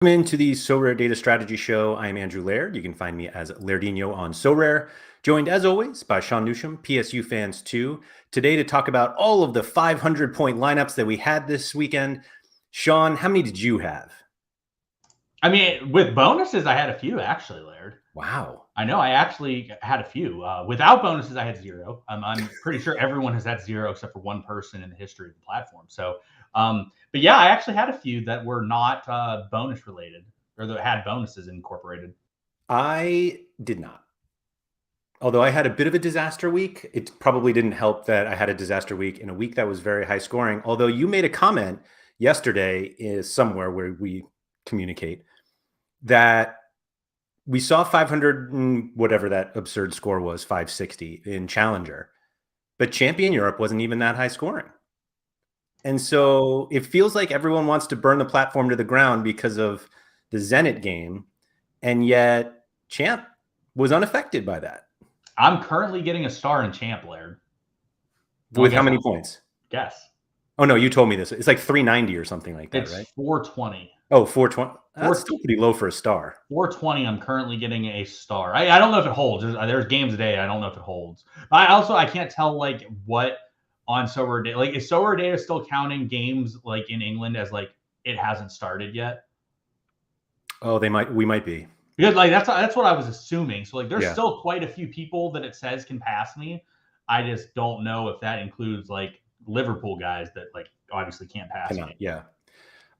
Welcome into the SorareData Strategy Show. I'm Andrew Laird. You can find me as Lairdinho on Sorare, joined as always by Sean Newsham, PSU fans too. Today to talk about all of the 500-point lineups that we had this weekend. Sean, how many did you have? I mean, with bonuses, I had a few actually, Laird. Wow. I know I actually had a few. Without bonuses, I had zero. I'm pretty sure everyone has had zero except for one person in the history of the platform. So, but yeah, I actually had a few that were not bonus related or that had bonuses incorporated. I did not. Although I had a bit of a disaster week, it probably didn't help that I had a disaster week in a week that was very high scoring. Although you made a comment yesterday is somewhere where we communicate that we saw 500 and whatever that absurd score was, 560 in Challenger, but Champion Europe wasn't even that high scoring. And so it feels like everyone wants to burn the platform to the ground because of the Zenit game. And yet Champ was unaffected by that. I'm currently getting a star in Champ, Laird. With how many points? Guess. Oh, no, you told me this. It's like 390 or something like that, It's right? 420. Oh, 420. That's still pretty low for a star. 420, I'm currently getting a star. I don't know if it holds. There's games a day. I don't know if it holds. I can't tell like what on SorareData. Like, is SorareData still counting games like in England as like it hasn't started yet? Oh, we might be. Because like that's what I was assuming. So like there's still quite a few people that it says can pass me. I just don't know if that includes like Liverpool guys that like obviously can't pass me. Yeah.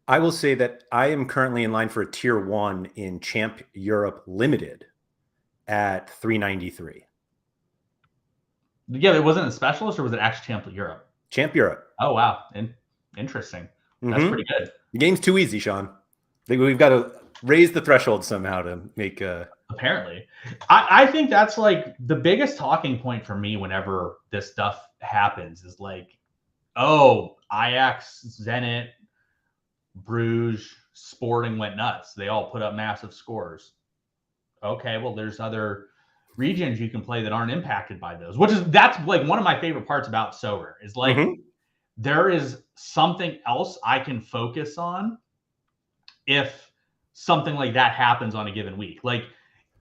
I will say that I am currently in line for a tier 1 in Champ Europe Limited at 393. Yeah, it wasn't a specialist, or was it actually Champ Europe? Champ Europe. Oh wow, interesting. That's pretty good. The game's too easy, Sean. We've got to raise the threshold somehow to make apparently. I think that's like the biggest talking point for me whenever this stuff happens is like, oh, Ajax, Zenit, Bruges, Sporting went nuts. They all put up massive scores. Okay, well, there's other regions you can play that aren't impacted by those, that's like one of my favorite parts about Sorare is like there is something else I can focus on if something like that happens on a given week. Like,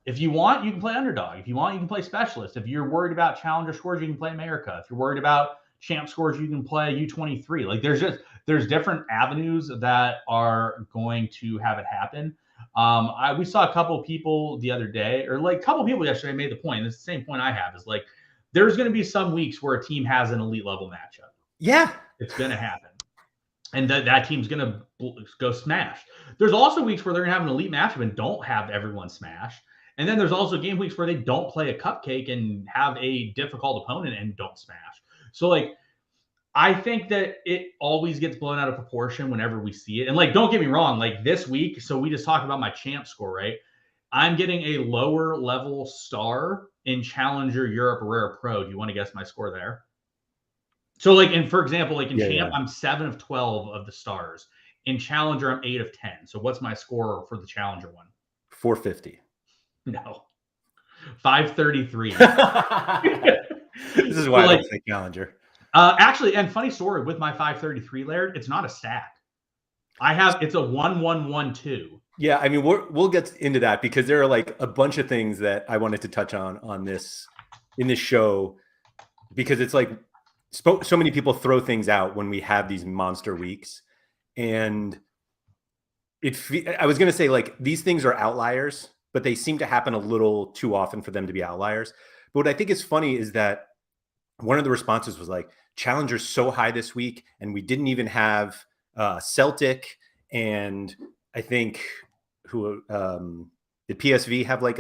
if you want, you can play underdog. If you want, you can play specialist. If you're worried about challenger scores, you can play America. If you're worried about champ scores, you can play U23. Like there's different avenues that are going to have it happen. We saw a couple of people the other day, or like a couple of people yesterday made the point. It's the same point I have is like, there's going to be some weeks where a team has an elite level matchup. Yeah. It's going to happen. And that team's going to go smash. There's also weeks where they're going to have an elite matchup and don't have everyone smash. And then there's also game weeks where they don't play a cupcake and have a difficult opponent and don't smash. So like, I think that it always gets blown out of proportion whenever we see it. And like, don't get me wrong, like this week, so we just talked about my champ score, right? I'm getting a lower level star in Challenger Europe Rare Pro. Do you want to guess my score there? So like, and for example, like in champ, I'm 7 of 12 of the stars. In Challenger, I'm 8 of 10. So what's my score for the Challenger one? 450. No. 533. This is why I don't say Challenger. Actually, and funny story with my 533 Laird, it's not a stack. It's a 1112. Yeah, I mean, we'll get into that because there are like a bunch of things that I wanted to touch on this in this show, because it's like so many people throw things out when we have these monster weeks, and I was going to say like these things are outliers, but they seem to happen a little too often for them to be outliers. But what I think is funny is that one of the responses was like, Challenger's so high this week, and we didn't even have Celtic, and I think who did PSV have like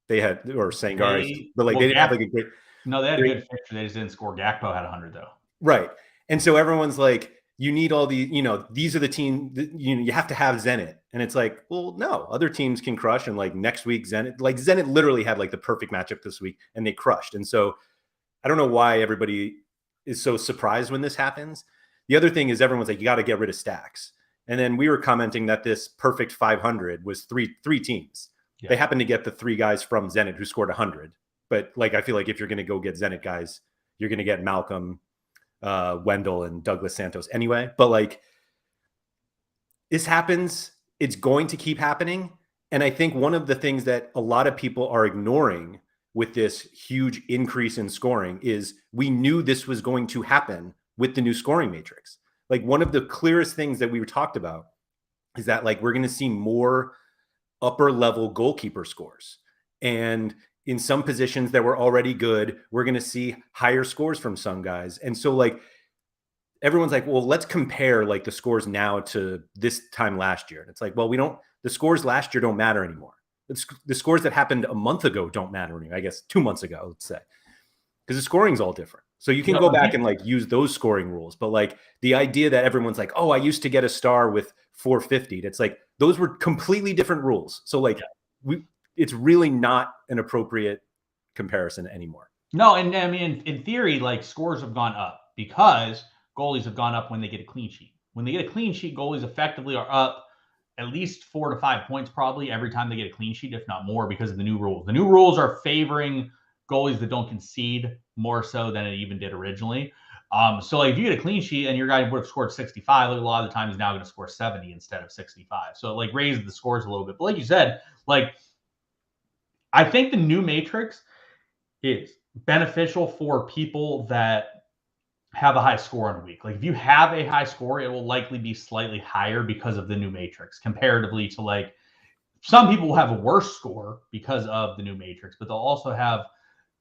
they had, or Sangaris, but like they didn't have like a great. No, they had a good fixture. They just didn't score. Gakpo had 100 though. Right, and so everyone's like, you need all these, these are the teams, you have to have Zenit. And it's like, well, no, other teams can crush. And like next week, Zenit literally had like the perfect matchup this week and they crushed. And so I don't know why everybody is so surprised when this happens. The other thing is everyone's like, you got to get rid of stacks. And then we were commenting that this perfect 500 was three teams. Yeah. They happened to get the 3 guys from Zenit who scored 100. But like, I feel like if you're going to go get Zenit guys, you're going to get Malcolm, Wendell, and Douglas Santos anyway. But like, this happens. it's going to keep happening. And I think one of the things that a lot of people are ignoring with this huge increase in scoring is we knew this was going to happen with the new scoring matrix. Like one of the clearest things that we talked about is that like we're going to see more upper level goalkeeper scores. And in some positions that were already good, we're going to see higher scores from some guys. And so like everyone's like, well, let's compare like the scores now to this time last year. And it's like, well, the scores last year don't matter anymore. The scores that happened a month ago don't matter anymore. I guess 2 months ago, let's say, because the scoring's all different. So you can go back and like use those scoring rules. But like the idea that everyone's like, oh, I used to get a star with 450. It's like, those were completely different rules. So like it's really not an appropriate comparison anymore. No. And I mean, in theory, like scores have gone up because goalies have gone up when they get a clean sheet. When they get a clean sheet, goalies effectively are up at least 4 to 5 points probably every time they get a clean sheet, if not more, because of the new rules. The new rules are favoring goalies that don't concede more so than it even did originally. So like if you get a clean sheet and your guy would have scored 65, like a lot of the time he's now going to score 70 instead of 65. So it like raises the scores a little bit. But like you said, like I think the new matrix is beneficial for people that have a high score in a week. Like if you have a high score, it will likely be slightly higher because of the new matrix comparatively to like some people will have a worse score because of the new matrix, but they'll also have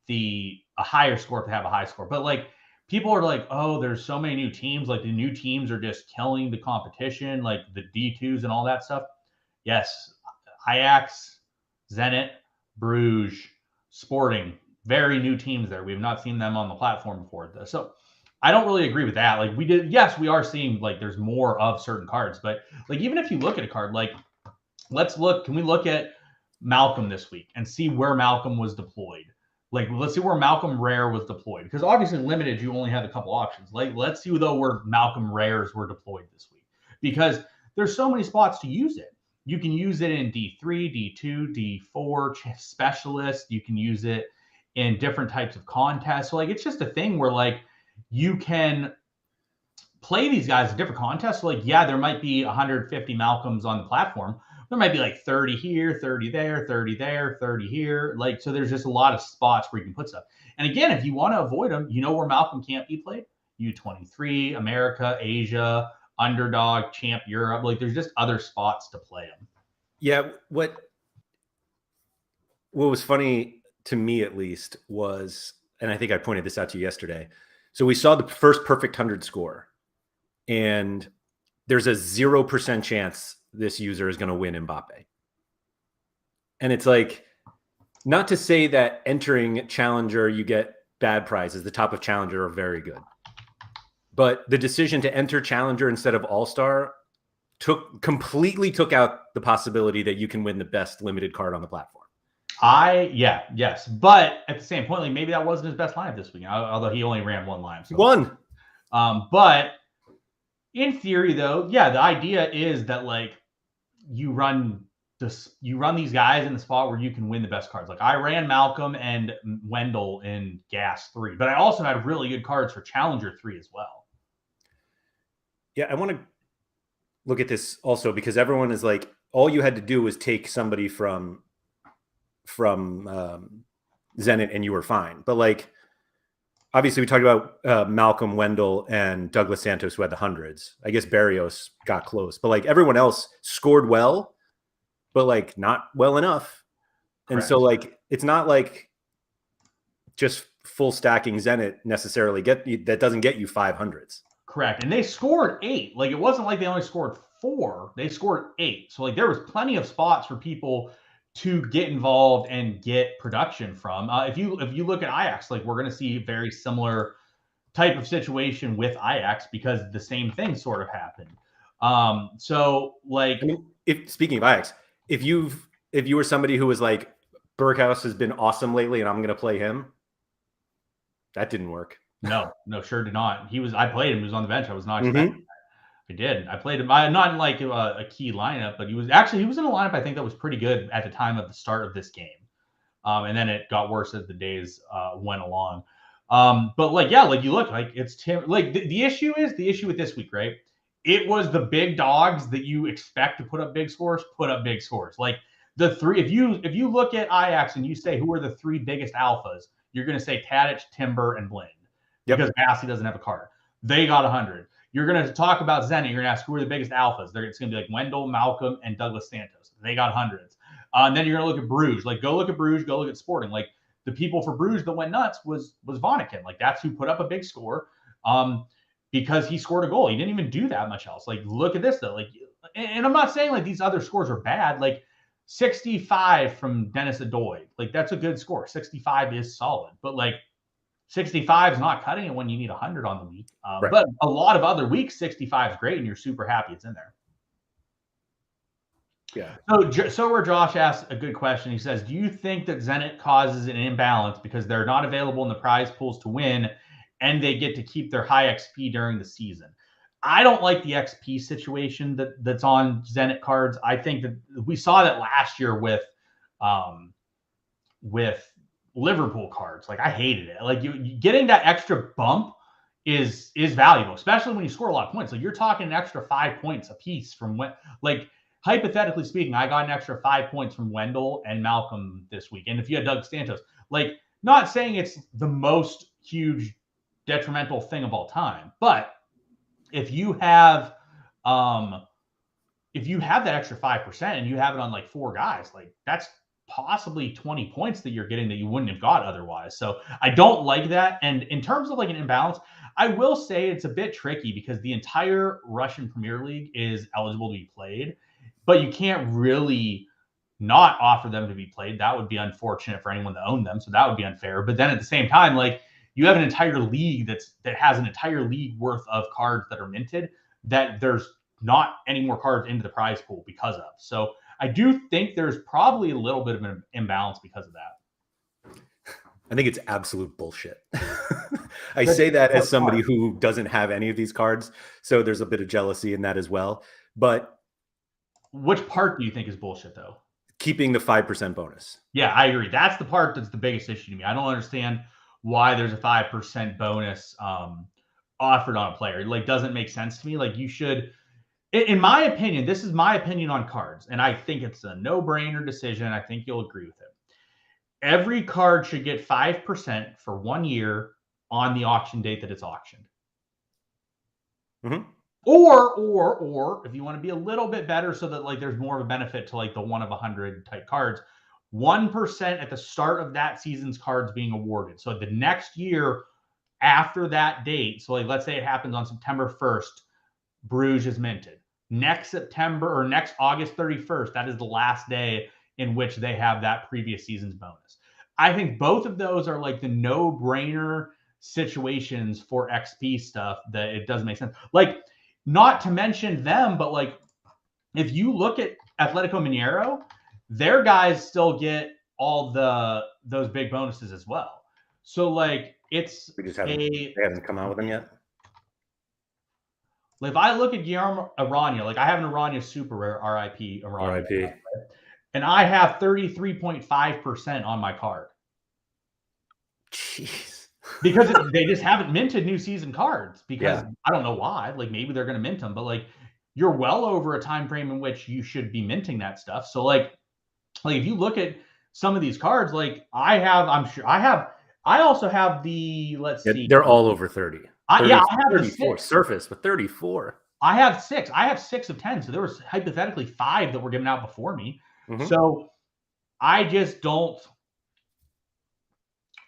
a higher score if they have a high score. But like people are like, oh, there's so many new teams. Like the new teams are just killing the competition, like the D2s and all that stuff. Yes, Ajax, Zenit, Bruges, Sporting, very new teams there. We have not seen them on the platform before. So I don't really agree with that. Like yes, we are seeing like there's more of certain cards, but like even if you look at a card, like can we look at Malcolm this week and see where Malcolm was deployed? Like let's see where Malcolm Rare was deployed, because obviously limited, you only had a couple options. Like let's see though where Malcolm Rares were deployed this week, because there's so many spots to use it. You can use it in D3, D2, D4 specialist. You can use it in different types of contests. So like it's just a thing where like you can play these guys in different contests. So like, yeah, there might be 150 Malcolms on the platform. There might be like 30 here, 30 there, 30 there, 30 here. Like, so there's just a lot of spots where you can put stuff. And again, if you want to avoid them, you know where Malcolm can't be played? U23, America, Asia, Underdog, Champ Europe. Like there's just other spots to play them. Yeah. What was funny to me at least was, and I think I pointed this out to you yesterday. So we saw the first perfect 100 score, and there's a 0% chance this user is going to win Mbappe. And it's like, not to say that entering Challenger, you get bad prizes. The top of Challenger are very good. But the decision to enter Challenger instead of All-Star completely took out the possibility that you can win the best limited card on the platform. Yes. But at the same point, like maybe that wasn't his best lineup this week, although he only ran one line. So. One. But in theory, though, yeah, the idea is that like you run these guys in the spot where you can win the best cards. Like I ran Malcolm and Wendell in Gas 3, but I also had really good cards for Challenger 3 as well. Yeah, I want to look at this also because everyone is like, all you had to do was take somebody from Zenit and you were fine. But like, obviously we talked about Malcolm, Wendell, and Douglas Santos who had the hundreds. I guess Barrios got close, but like everyone else scored well, but like not well enough. Correct. And so like, it's not like just full stacking Zenit necessarily that doesn't get you 500s. Correct. And they scored 8. Like it wasn't like they only scored 4, they scored 8. So like there was plenty of spots for people to get involved and get production from. If you look at Ajax, like we're going to see a very similar type of situation with Ajax because the same thing sort of happened. So like, I mean, speaking of Ajax, if you were somebody who was like, Berghaus has been awesome lately and I'm going to play him, that didn't work. No, sure did not. I played him. He was on the bench. I was not expecting that. I did. I played him. Not in like a key lineup, but he was in a lineup I think that was pretty good at the time of the start of this game. And then it got worse as the days went along. But like, yeah, like you look like it's Tim. Like the issue with this week, right, it was the big dogs that you expect to put up big scores, Like the three, if you look at Ajax and you say who are the three biggest alphas, you're going to say Tadic, Timber, and Blind, because Massey doesn't have a card. They got 100. You're going to talk about Zenit. You're going to ask who are the biggest alphas. It's going to be like Wendell, Malcolm, and Douglas Santos. They got hundreds. And then you're going to look at Bruges. Like, go look at Bruges. Go look at Sporting. Like, the people for Bruges that went nuts was Vonnegut. Like, that's who put up a big score. Because he scored a goal. He didn't even do that much else. Like, look at this though. Like, and I'm not saying like these other scores are bad. Like 65 from Dennis Adoy. Like, that's a good score. 65 is solid, but like 65 is not cutting it when you need 100 on the week. Right. But a lot of other weeks, 65 is great, and you're super happy it's in there. Yeah. So where Josh asks a good question. He says, do you think that Zenit causes an imbalance because they're not available in the prize pools to win, and they get to keep their high XP during the season? I don't like the XP situation that's on Zenit cards. I think that we saw that last year with Liverpool cards. Like, I hated it. Like, you getting that extra bump is valuable, especially when you score a lot of points. Like, you're talking an extra 5 points a piece from when, like, hypothetically speaking, I got an extra 5 points from Wendell and Malcolm this week. And if you had Doug Santos, like, not saying it's the most huge detrimental thing of all time, but if you have that extra 5% and you have it on like 4 guys, like, that's possibly 20 points that you're getting that you wouldn't have got otherwise. So I don't like that. And in terms of like an imbalance, I will say it's a bit tricky because the entire Russian Premier League is eligible to be played, but you can't really not offer them to be played. That would be unfortunate for anyone that owned them. So that would be unfair. But then at the same time, like, you have an entire league that has an entire league worth of cards that are minted that there's not any more cards into the prize pool because of. So I do think there's probably a little bit of an imbalance because of that. I think it's absolute bullshit. I say that as somebody who doesn't have any of these cards, so there's a bit of jealousy in that as well. But which part do you think is bullshit, though? Keeping the 5% bonus. Yeah, I agree. That's the part that's the biggest issue to me. I don't understand why there's a 5% bonus offered on a player. Like, doesn't make sense to me. Like, you should, in my opinion, this is my opinion on cards, and I think it's a no-brainer decision. I think you'll agree with it. Every card should get 5% for 1 year on the auction date that it's auctioned. Mm-hmm. Or if you want to be a little bit better so that like there's more of a benefit to like the 1 of 100 type cards, 1% at the start of that season's cards being awarded. So the next year after that date, so like let's say it happens on September 1st, Bruges is minted. Next September or next August 31st, that is the last day in which they have that previous season's bonus. I think both of those are like the no-brainer situations for XP stuff that it doesn't make sense. Like, not to mention them, but like if you look at Atletico Mineiro, their guys still get all those big bonuses as well. So like they haven't come out with them yet. If I look at Guillermo Arana, like I have an Arana super rare, RIP Arana, RIP, and I have 33.5% on my card. Jeez. Because they just haven't minted new season cards because I don't know why. Like maybe they're going to mint them, but like you're well over a time frame in which you should be minting that stuff. So like if you look at some of these cards, like I also have the, let's see. They're all over 30. I have 34 surface with 34. I have 6 of 10. So there was hypothetically 5 that were given out before me. Mm-hmm. So I just don't.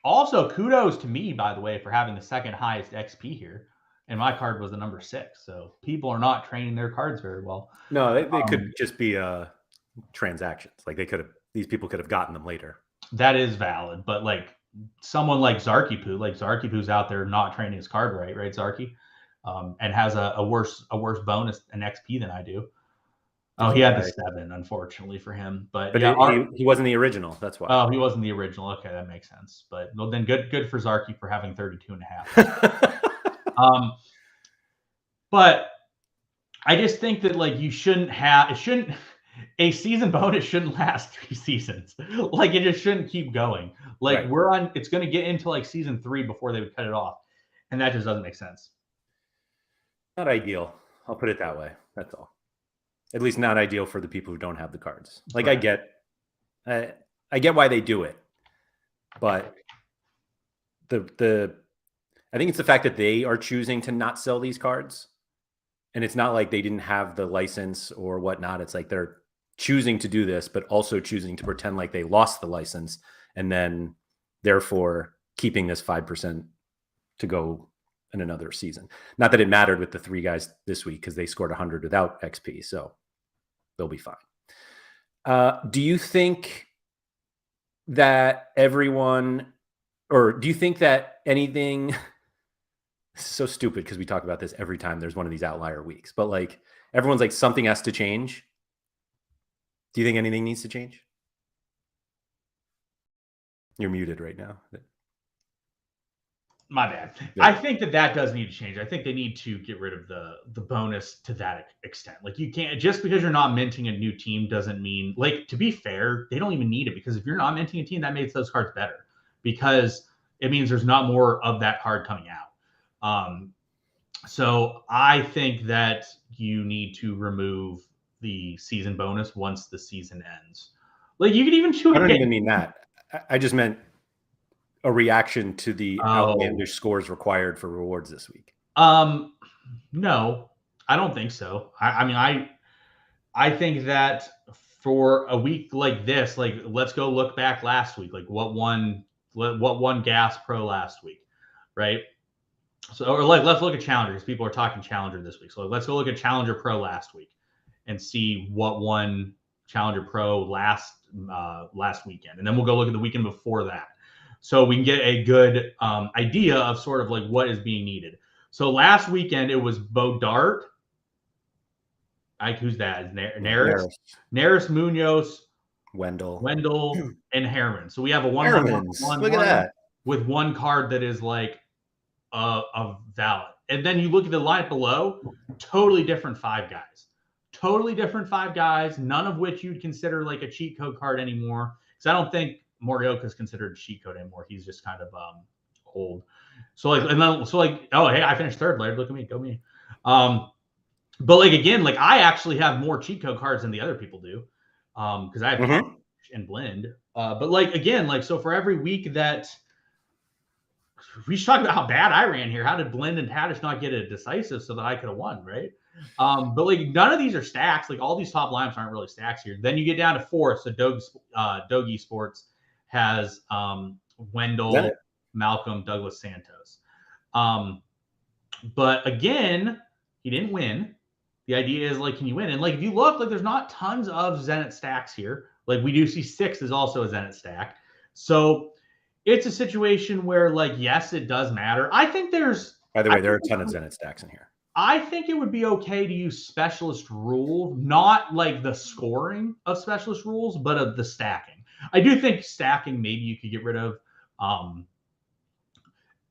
Also, kudos to me, by the way, for having the second highest XP here. And my card was the number 6. So people are not training their cards very well. No, they could just be transactions. Like these people could have gotten them later. That is valid. But like someone like Zarkipu, out there not training his card right, Zarky? And has a worse bonus and XP than I do. Oh, he had the 7, unfortunately for him. But yeah, he wasn't the original. That's why. Oh, he wasn't the original. Okay, that makes sense. But well, then good for Zarky for having 32.5. But I just think that like a season bonus shouldn't last 3 seasons. Like it just shouldn't keep going. Like it's going to get into like season 3 before they would cut it off, and that just doesn't make sense. Not ideal. I'll put it that way. That's all. At least not ideal for the people who don't have the cards. Like Right. I get why they do it, but I think it's the fact that they are choosing to not sell these cards, and it's not like they didn't have the license or whatnot. It's like they're choosing to do this, but also choosing to pretend like they lost the license, and then therefore keeping this 5% to go in another season. Not that it mattered with the 3 guys this week because they scored 100 without XP, so they'll be fine. Do you think that anything so stupid because we talk about this every time there's one of these outlier weeks, but like everyone's like something has to change. Do you think anything needs to change? You're muted right now. My bad. Yeah. I think that does need to change. I think they need to get rid of the bonus to that extent. Like you can't, just because you're not minting a new team doesn't mean, like, to be fair, they don't even need it, because if you're not minting a team, that makes those cards better, because it means there's not more of that card coming out. So I think that you need to remove the season bonus once the season ends. Like you could even I don't even mean that. I just meant a reaction to the outlandish scores required for rewards this week. No, I don't think so. I mean, I think that for a week like this, like let's go look back last week, like what won Gas Pro last week, right? So, or like let's look at Challengers. People are talking Challenger this week, so let's go look at Challenger Pro last week and see what won Challenger Pro last weekend, and then we'll go look at the weekend before that, so we can get a good idea of sort of like what is being needed. So last weekend it was Bo Dart. Who's that? Neris, Munoz, Wendell, and Herman. So we have a one Look at that, with one card that is like a valid. And then you look at the lineup below, totally different 5 guys. Totally different 5 guys, none of which you'd consider like a cheat code card anymore. Because I don't think Morioka is considered a cheat code anymore. He's just kind of old. So oh hey, I finished 3rd, Laird. Look at me, go me. But like again, like I actually have more cheat code cards than the other people do, because I have and blend. But like again, like so for every week that we should talk about how bad I ran here. How did Blend and Tadish not get a decisive so that I could have won, right? But like none of these are stacks. Like all these top lineups aren't really stacks here. Then you get down to 4th. So Dogie Sports has Wendell, Malcolm, Douglas Santos. But again, he didn't win. The idea is like, can you win? And like if you look, like there's not tons of Zenit stacks here. Like we do see 6 is also a Zenit stack. So it's a situation where like, yes, it does matter. I think there's, by the way, there are a ton of Zenit stacks in here. I think it would be okay to use specialist rule, not like the scoring of specialist rules, but of the stacking. I do think stacking maybe you could get rid of,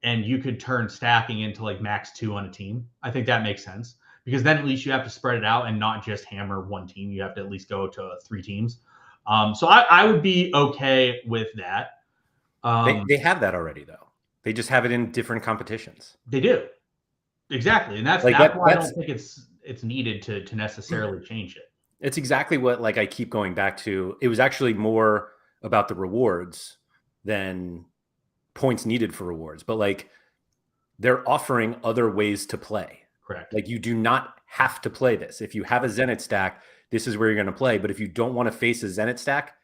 and you could turn stacking into like max 2 on a team. I think that makes sense, because then at least you have to spread it out and not just hammer one team. You have to at least go to 3 teams. So I would be okay with that. They have that already, though. They just have it in different competitions. They do. Exactly. And that's why I don't think it's needed to necessarily change it. It's exactly what like I keep going back to. It was actually more about the rewards than points needed for rewards. But like they're offering other ways to play. Correct. Like you do not have to play this. If you have a Zenit stack, this is where you're going to play. But if you don't want to face a Zenit stack,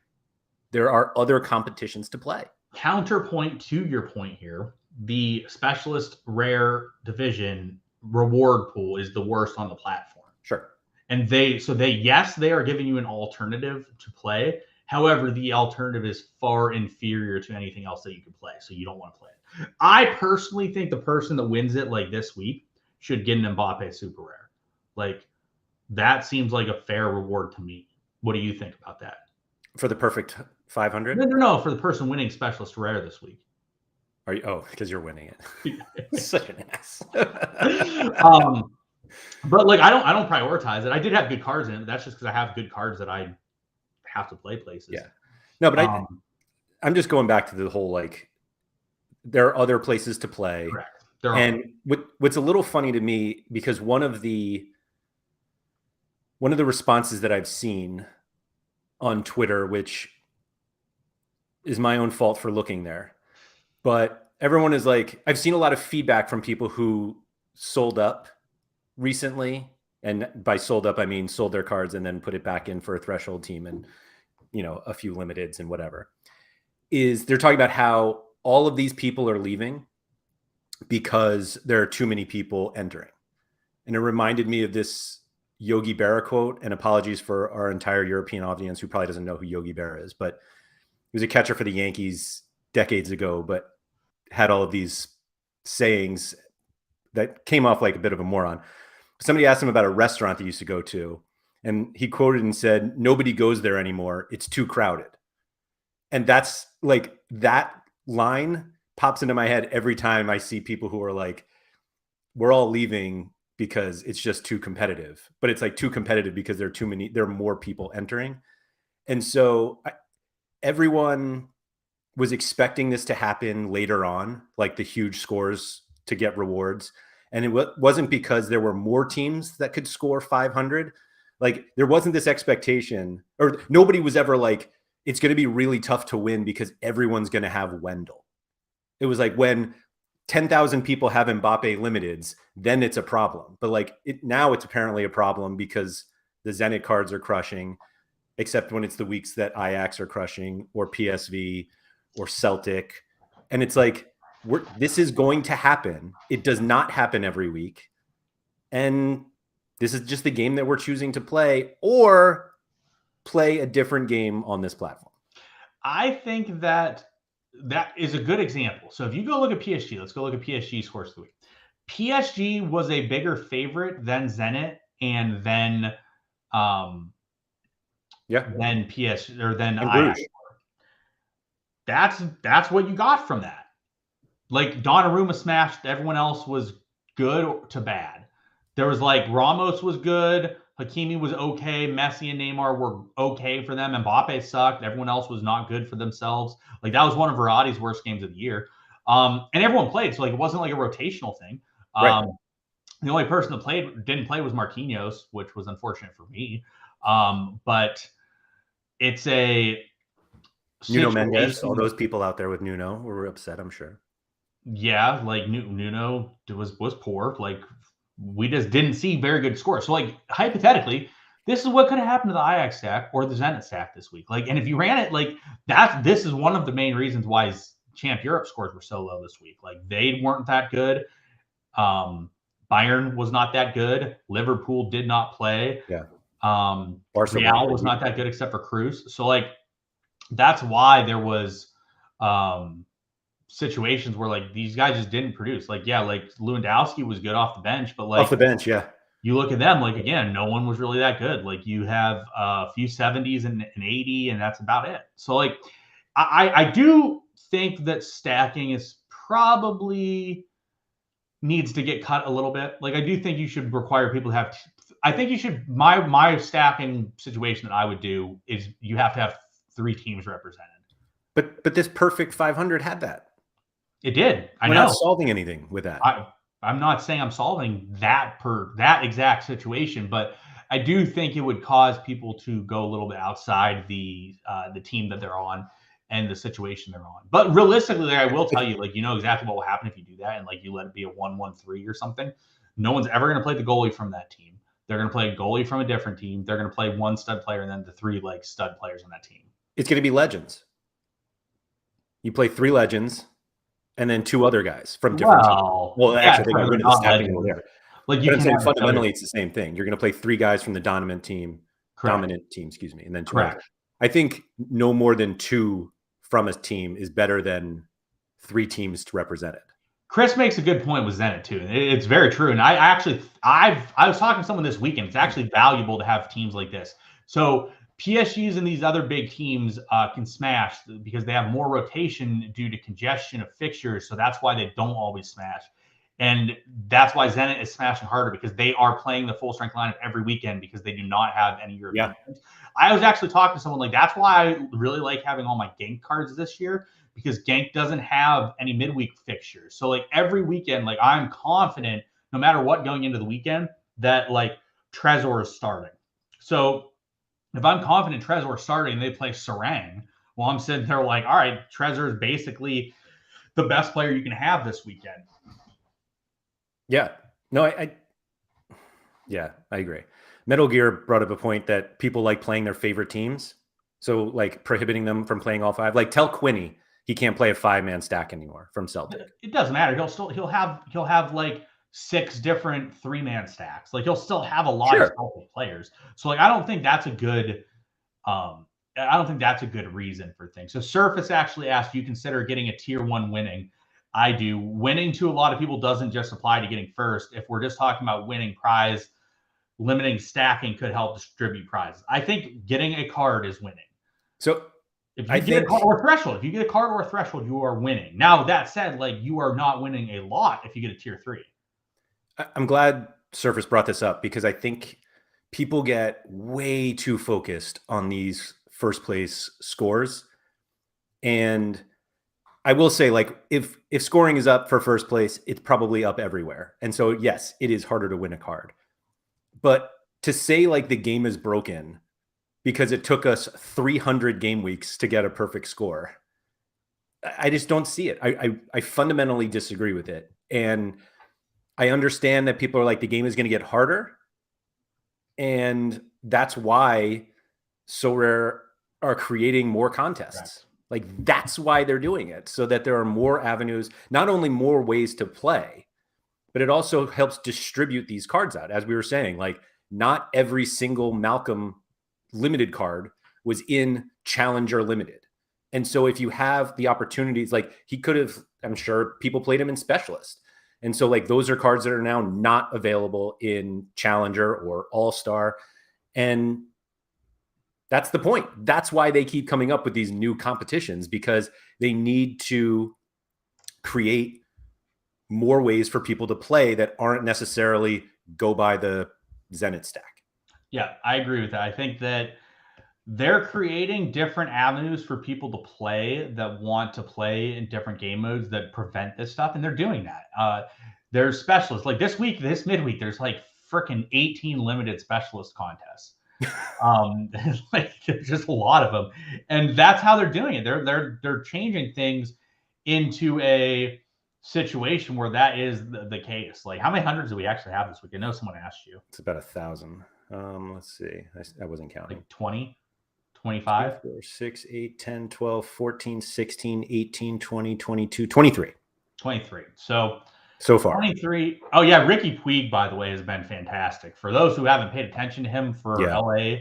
there are other competitions to play. Counterpoint to your point here, the specialist rare division reward pool is the worst on the platform. Sure. And they are giving you an alternative to play. However, the alternative is far inferior to anything else that you can play. So you don't want to play it. I personally think the person that wins it like this week should get an Mbappe super rare. Like that seems like a fair reward to me. What do you think about that? For the perfect 500? No, for the person winning specialist rare this week. Are you? Oh, because you're winning it. Such an ass. But like I don't prioritize it. I did have good cards in it. That's just because I have good cards that I have to play places. Yeah. No, but I'm just going back to the whole like there are other places to play. Correct. And what's a little funny to me, because one of the one of the responses that I've seen on Twitter, which is my own fault for looking there, but everyone is like, I've seen a lot of feedback from people who sold up recently. And by sold up, I mean sold their cards and then put it back in for a threshold team and, a few limiteds and whatever. Is they're talking about how all of these people are leaving because there are too many people entering. And it reminded me of this Yogi Berra quote, and apologies for our entire European audience who probably doesn't know who Yogi Berra is, but he was a catcher for the Yankees decades ago, but had all of these sayings that came off like a bit of a moron. Somebody asked him about a restaurant they used to go to, and he quoted and said, "Nobody goes there anymore. It's too crowded." And that's like, that line pops into my head every time I see people who are like, we're all leaving because it's just too competitive. But it's like too competitive because there are more people entering. And so everyone was expecting this to happen later on, like the huge scores to get rewards. And it wasn't because there were more teams that could score 500. Like, there wasn't this expectation, or nobody was ever like, it's going to be really tough to win because everyone's going to have Wendell. It was like, when 10,000 people have Mbappe limiteds, then it's a problem. But like, now it's apparently a problem because the Zenit cards are crushing, except when it's the weeks that Ajax are crushing, or PSV or Celtic. And it's like, this is going to happen. It does not happen every week. And this is just the game that we're choosing to play, or play a different game on this platform. I think that is a good example. So if you go look at PSG, let's go look at PSG scores of the week. PSG was a bigger favorite than Zenit and then than PSG or than Ajax. That's what you got from that. Like, Donnarumma smashed, everyone else was good to bad. There was like, Ramos was good, Hakimi was okay, Messi and Neymar were okay for them, Mbappe sucked, everyone else was not good for themselves. Like, that was one of Verratti's worst games of the year. And everyone played, so like, it wasn't like a rotational thing. Right. The only person that didn't play was Marquinhos, which was unfortunate for me. But it's a Nuno Mendes, all those people out there with Nuno were upset, I'm sure. Yeah, like Nuno was poor. Like, we just didn't see very good scores. So like, hypothetically, this is what could have happened to the Ajax stack or the Zenit stack this week. Like, and if you ran it like that, this is one of the main reasons why Champ Europe scores were so low this week. Like, they weren't that good. Bayern was not that good. Liverpool did not play. Yeah. Real was not that good except for Cruz. So like, that's why there was situations where like these guys just didn't produce. Like, yeah, like Lewandowski was good off the bench, but like off the bench, yeah. You look at them, like, again, no one was really that good. Like, you have a few 70s and an 80, and that's about it. So like, I do think that stacking is probably needs to get cut a little bit. Like, I do think you should require people to have. I think you should. My stacking situation that I would do is you have to have 3 teams represented. But this perfect 500 had that. It did. We're not solving anything with that. I'm not saying I'm solving that exact situation, but I do think it would cause people to go a little bit outside the team that they're on and the situation they're on. But realistically, I will tell you, like, you know exactly what will happen if you do that, and like, you let it be a 1-1-3 or something. No one's ever going to play the goalie from that team. They're going to play a goalie from a different team. They're going to play one stud player and then the 3 like stud players on that team. It's going to be legends. You play 3 legends and then 2 other guys from different teams. Well, yeah, actually, they got rid of the stacking rule there. Like, but I'm saying fundamentally, it's the same thing. You're going to play 3 guys from the dominant team, excuse me, and then 2 others. I think no more than 2 from a team is better than 3 teams to represent it. Chris makes a good point with Zenit too. It's very true. And I was talking to someone this weekend. It's actually valuable to have teams like this. So PSGs and these other big teams can smash because they have more rotation due to congestion of fixtures. So that's why they don't always smash. And that's why Zenit is smashing harder, because they are playing the full strength lineup every weekend because they do not have any European teams. I was actually talking to someone like, that's why I really like having all my Genk cards this year, because Genk doesn't have any midweek fixtures. So like, every weekend, like, I'm confident no matter what going into the weekend that like Trezor is starting, So if I'm confident Trezor starting and they play Sarang, well, I'm sitting there like, all right, Trezor is basically the best player you can have this weekend. Yeah. No, I agree. Metal Gear brought up a point that people like playing their favorite teams. So like prohibiting them from playing all five. Like tell Quinny he can't play a 5-man stack anymore from Celtic. It doesn't matter. He'll have like 6 different 3-man stacks. Like he'll still have a lot of Celtic players. So like I don't think that's a good reason for things. So Surface actually asked, do you consider getting a tier 1 winning? I do. Winning to a lot of people doesn't just apply to getting first. If we're just talking about winning prize, limiting stacking could help distribute prizes. I think getting a card is winning. So if you get a card or threshold, you are winning. Now that said, like you are not winning a lot if you get a tier 3. I'm glad Surface brought this up because I think people get way too focused on these first place scores. And I will say, like, if scoring is up for first place, it's probably up everywhere. And so, yes, it is harder to win a card. But to say like the game is broken because it took us 300 game weeks to get a perfect score, I just don't see it. I fundamentally disagree with it. And I understand that people are like, the game is going to get harder. And that's why Sorare are creating more contests. Right. Like that's why they're doing it, so that there are more avenues, not only more ways to play, but it also helps distribute these cards out. As we were saying, like not every single Malcolm limited card was in Challenger Limited. And so if you have the opportunities, like he could have, I'm sure people played him in Specialist. And so like those are cards that are now not available in Challenger or All-Star. And that's the point. That's why they keep coming up with these new competitions, because they need to create more ways for people to play that aren't necessarily go by the Zenit stack. Yeah, I agree with that. I think that they're creating different avenues for people to play that want to play in different game modes that prevent this stuff. And they're doing that. There's specialists like this midweek, there's like freaking 18 limited specialist contests. Like there's just a lot of them, and that's how they're doing it. They're changing things into a situation where that is the case. Like how many hundreds do we actually have this week? I know someone asked you. It's about 1,000. Let's see. I wasn't counting. Like 20, 25, 4, 6, 8, 10, 12, 14, 16, 18, 20, 22, 23. 23. So far 23. Oh yeah, Ricky Puig, by the way, has been fantastic. For those who haven't paid attention to him for LA,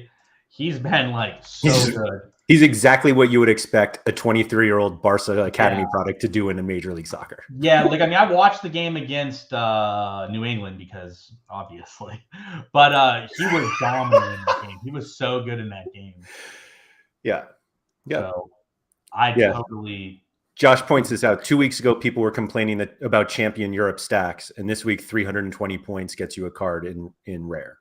he's been like good. He's exactly what you would expect a 23-year-old Barca Academy product to do in a Major League Soccer. Yeah, like I mean, I watched the game against New England because obviously, but he was dominant in that game. He was so good in that game. Yeah. So I totally. Josh points this out. 2 weeks ago, people were complaining about Champion Europe stacks, and this week, 320 points gets you a card in rare.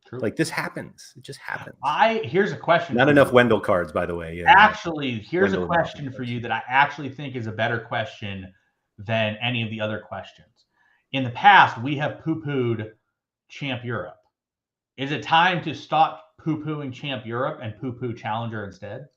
True. Like this happens. It just happens. Here's a question. Not enough Wendell cards, by the way. Yeah. Actually, here's a question for you that I actually think is a better question than any of the other questions. In the past, we have poo-pooed Champ Europe. Is it time to stop poo-pooing Champ Europe and poo-poo Challenger instead?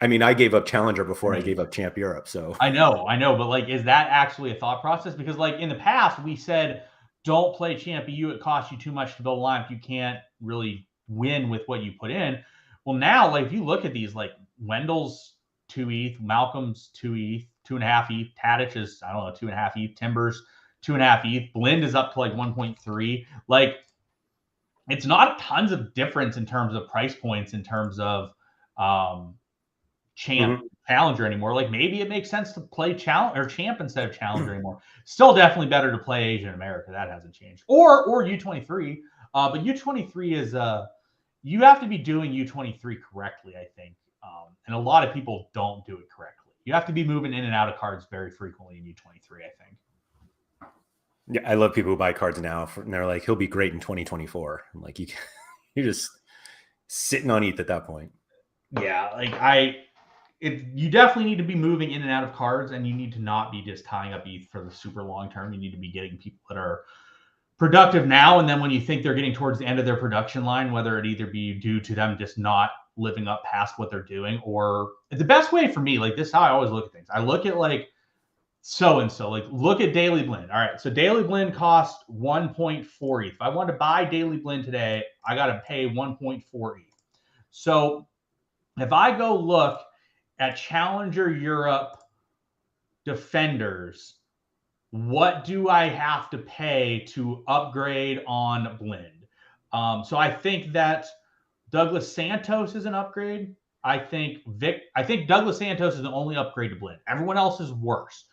I mean, I gave up Challenger before I gave up Champ Europe. So I know, but like, is that actually a thought process? Because like in the past, we said, don't play Champ EU. It costs you too much to build a lineup. You can't really win with what you put in. Well, now, like if you look at these, like Wendell's 2 ETH, Malcolm's 2 ETH, 2.5 ETH, Tadic is, I don't know, 2.5 ETH, Timbers 2.5 ETH, Blind is up to like 1.3. Like it's not tons of difference in terms of price points, in terms of Challenger anymore. Like maybe it makes sense to play Champ instead of Challenger anymore. Still definitely better to play Asian America. That hasn't changed. Or U23. But U23 is you have to be doing U23 correctly, I think. And a lot of people don't do it correctly. You have to be moving in and out of cards very frequently in U23, I think. Yeah, I love people who buy cards now and they're like, he'll be great in 2024. I'm like, you're just sitting on ETH at that point. Yeah, like you definitely need to be moving in and out of cards, and you need to not be just tying up ETH for the super long term. You need to be getting people that are productive now, and then when you think they're getting towards the end of their production line, whether it either be due to them just not living up past what they're doing, or the best way for me, like this is how I always look at things. I look at like so-and-so, like look at Daily Blend. All right, so Daily Blend cost 1.4 ETH. If I want to buy Daily Blend today, I got to pay 1.4 ETH. So if I go look at Challenger Europe defenders, what do I have to pay to upgrade on Blend? So I think that Douglas Santos is an upgrade. I think Douglas Santos is the only upgrade to Blend. Everyone else is worse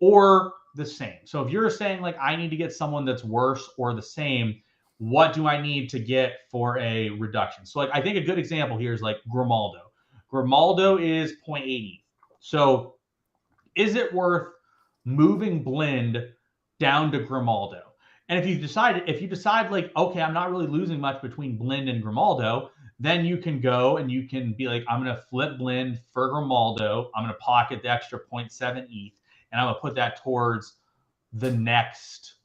or the same. So if you're saying like I need to get someone that's worse or the same, what do I need to get for a reduction? So like I think a good example here is like Grimaldo. Grimaldo is 0.80. So is it worth moving Blend down to Grimaldo? And if you decide like, okay, I'm not really losing much between Blend and Grimaldo, then you can go and you can be like, I'm going to flip Blend for Grimaldo. I'm going to pocket the extra 0.7 ETH, and I'm going to put that towards the next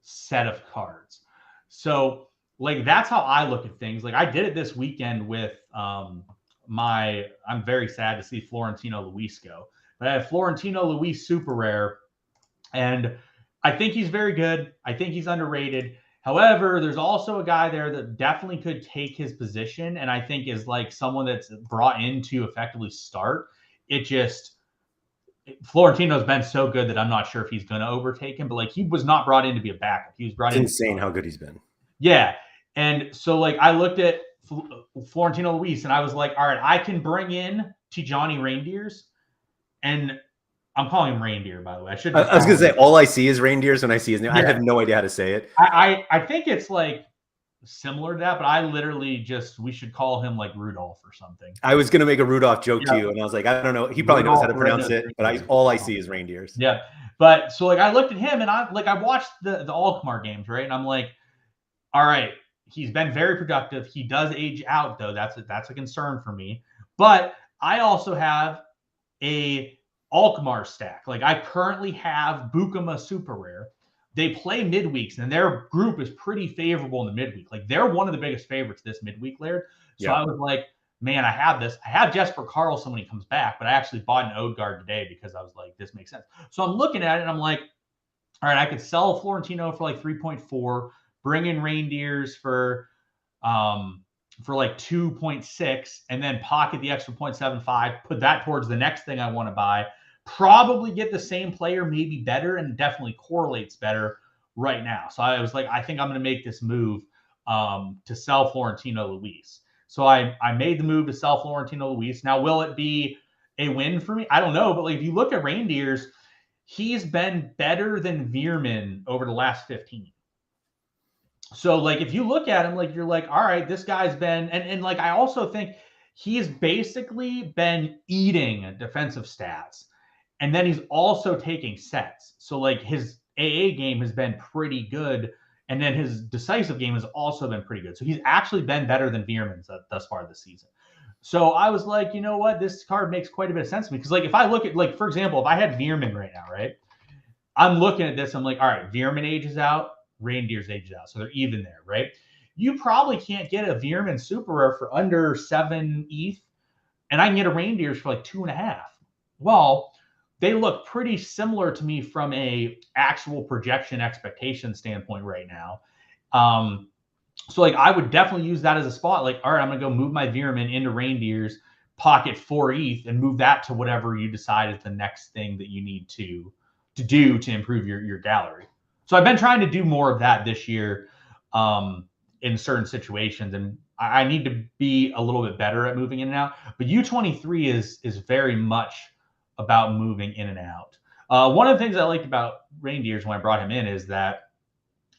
set of cards. So like, that's how I look at things. Like I did it this weekend with I'm very sad to see Florentino Luis go, but I have Florentino Luis super rare, and I think he's very good. I think he's underrated. However, there's also a guy there that definitely could take his position, and I think is like someone that's brought in to effectively start. Florentino's been so good that I'm not sure if he's going to overtake him, but like he was not brought in to be a backup. He was brought in. It's insane how good he's been. Yeah. And so like I looked at Florentino Luis and I was like, all right, I can bring in Tijani Reindeers, and I'm calling him Reindeer, by the way. I was going to say, all I see is Reindeers when I see his name. Yeah. I have no idea how to say it. I think it's like similar to that, but I literally we should call him like Rudolph or something. I was going to make a Rudolph joke to you, and I was like, I don't know. He probably knows how to pronounce it, but all I see is Reindeers. Yeah. But so like I looked at him and I watched the Alkmaar games, right? And I'm like, all right, he's been very productive. He does age out though. That's a concern for me. But I also have a Alkmaar stack. Like I currently have Bukama super rare. They play midweeks, and their group is pretty favorable in the midweek. Like they're one of the biggest favorites this midweek, Laird. So yeah. I was like, man, I have this. I have Jesper Karlsson when he comes back, but I actually bought an Odegaard today because I was like, this makes sense. So I'm looking at it and I'm like, all right, I could sell Florentino for like 3.4, bring in Reindeers for like 2.6, and then pocket the extra 0.75, put that towards the next thing I want to buy. Probably get the same player, maybe better, and definitely correlates better right now. So I was like, I think I'm going to make this move to sell Florentino Luis. So I made the move to sell Florentino Luis. Now, will it be a win for me? I don't know. But like, if you look at Reindeers, he's been better than Veerman over the last 15. So like, if you look at him, like you're like, all right, this guy's been, and like, I also think he's basically been eating defensive stats. And then he's also taking sets. So like his AA game has been pretty good. And then his decisive game has also been pretty good. So he's actually been better than Veerman's thus far this season. So I was like, you know what? This card makes quite a bit of sense to me. Because like if I look at, like, for example, if I had Veerman right now, right? I'm looking at this. I'm like, all right, Veerman ages out, Reindeer's ages out. So they're even there, right? You probably can't get a Veerman super rare for under 7 ETH. And I can get a Reindeer's for like 2.5. Well, they look pretty similar to me from a actual projection expectation standpoint right now. So like I would definitely use that as a spot. Like, all right, I'm going to go move my Veerman into Reindeers, pocket 4 ETH, and move that to whatever you decide is the next thing that you need to do to improve your gallery. So I've been trying to do more of that this year in certain situations, and I need to be a little bit better at moving in and out. But U23 is very much about moving in and out. One of the things I liked about Reindeers when I brought him in is that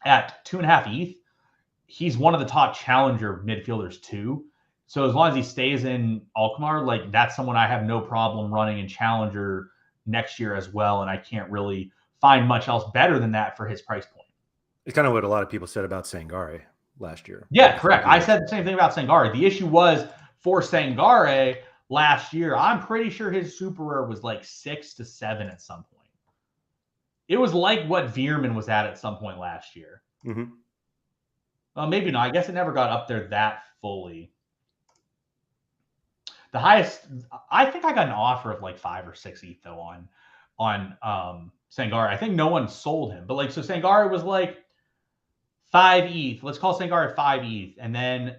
at 2.5 ETH, he's one of the top challenger midfielders too. So as long as he stays in Alkmaar, like that's someone I have no problem running in challenger next year as well. And I can't really find much else better than that for his price point. It's kind of what a lot of people said about Sangare last year. Yeah, correct. I said the same thing about Sangare. The issue was for Sangare last year, I'm pretty sure his super rare was like 6 to 7 at some point. It was like what Veerman was at some point last year. Mm-hmm. Well, maybe not. I guess it never got up there that fully. The highest, I think I got an offer of like 5 or 6 ETH though on Sangare. I think no one sold him, but like, so Sangare was like 5 ETH. Let's call Sangare 5 ETH. And then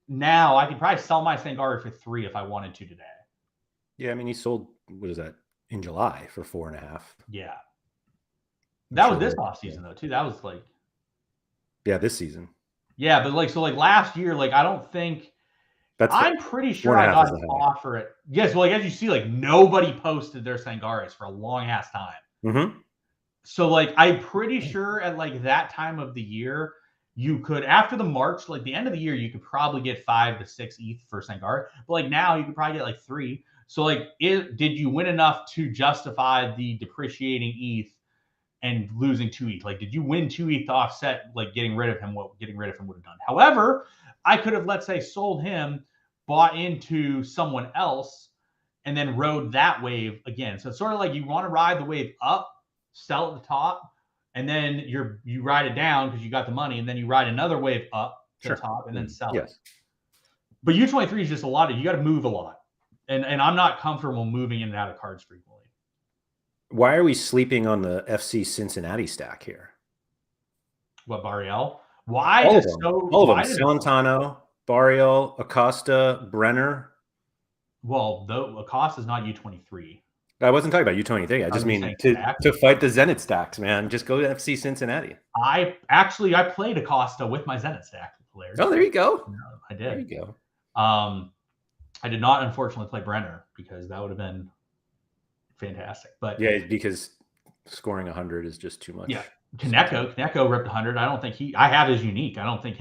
now I could probably sell my Sangare for 3 if I wanted to today. Yeah. I mean, he sold, what is that, in July for 4.5. Yeah. That was this off season though, too. That was like, yeah, this season. Yeah, but like, so like last year, like, I don't think, I'm pretty sure I got an offer at, yes, well, like, as you see, like, nobody posted their Sangares for a long ass time. Mm-hmm. So like, I'm pretty sure at like that time of the year, you could, after the March, like the end of the year, you could probably get 5 to 6 ETH for Sangare. But like now you could probably get like 3. So like, did you win enough to justify the depreciating ETH and losing 2 ETH? Like, did you win 2 ETH to offset like getting rid of him, what getting rid of him would have done? However, I could have, let's say, sold him, bought into someone else, and then rode that wave again. So it's sort of like you want to ride the wave up, sell at the top, and then you ride it down because you got the money, and then you ride another wave up to the top and then sell it. But U23 is just a lot of, you got to move a lot. And I'm not comfortable moving in and out of cards frequently. Why are we sleeping on the FC Cincinnati stack here? What, Barriel? Why? All of them. All of them. Celentano, Barriel, Acosta, Brenner. Well, though Acosta's not U23. I wasn't talking about U23. I just mean to fight the Zenit stacks, man. Just go to FC Cincinnati. I played Acosta with my Zenit stack players. Oh, there you go. No, I did. There you go. I did not, unfortunately, play Brenner because that would have been fantastic. But yeah, because scoring 100 is just too much. Yeah, Kaneko ripped 100. I don't think I have his unique. I don't think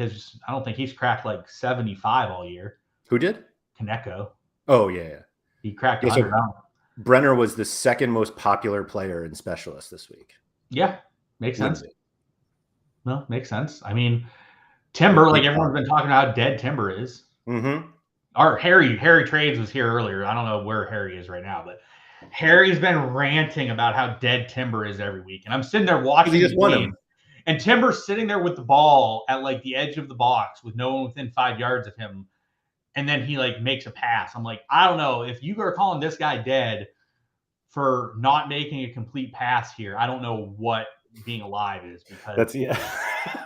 he's cracked like 75 all year. Who did? Kaneko. Oh yeah. He cracked 100. So Brenner was the second most popular player in Specialist this week. Yeah, makes sense. No, makes sense. I mean, Timber, like everyone's been talking about how dead Timber is. Mm-hmm. Our Harry Trades was here earlier. I don't know where Harry is right now, but Harry's been ranting about how dead Timber is every week. And I'm sitting there watching the game, and Timber's sitting there with the ball at like the edge of the box with no one within 5 yards of him. And then he like makes a pass. I'm like, I don't know if you are calling this guy dead for not making a complete pass here. I don't know what being alive is, because he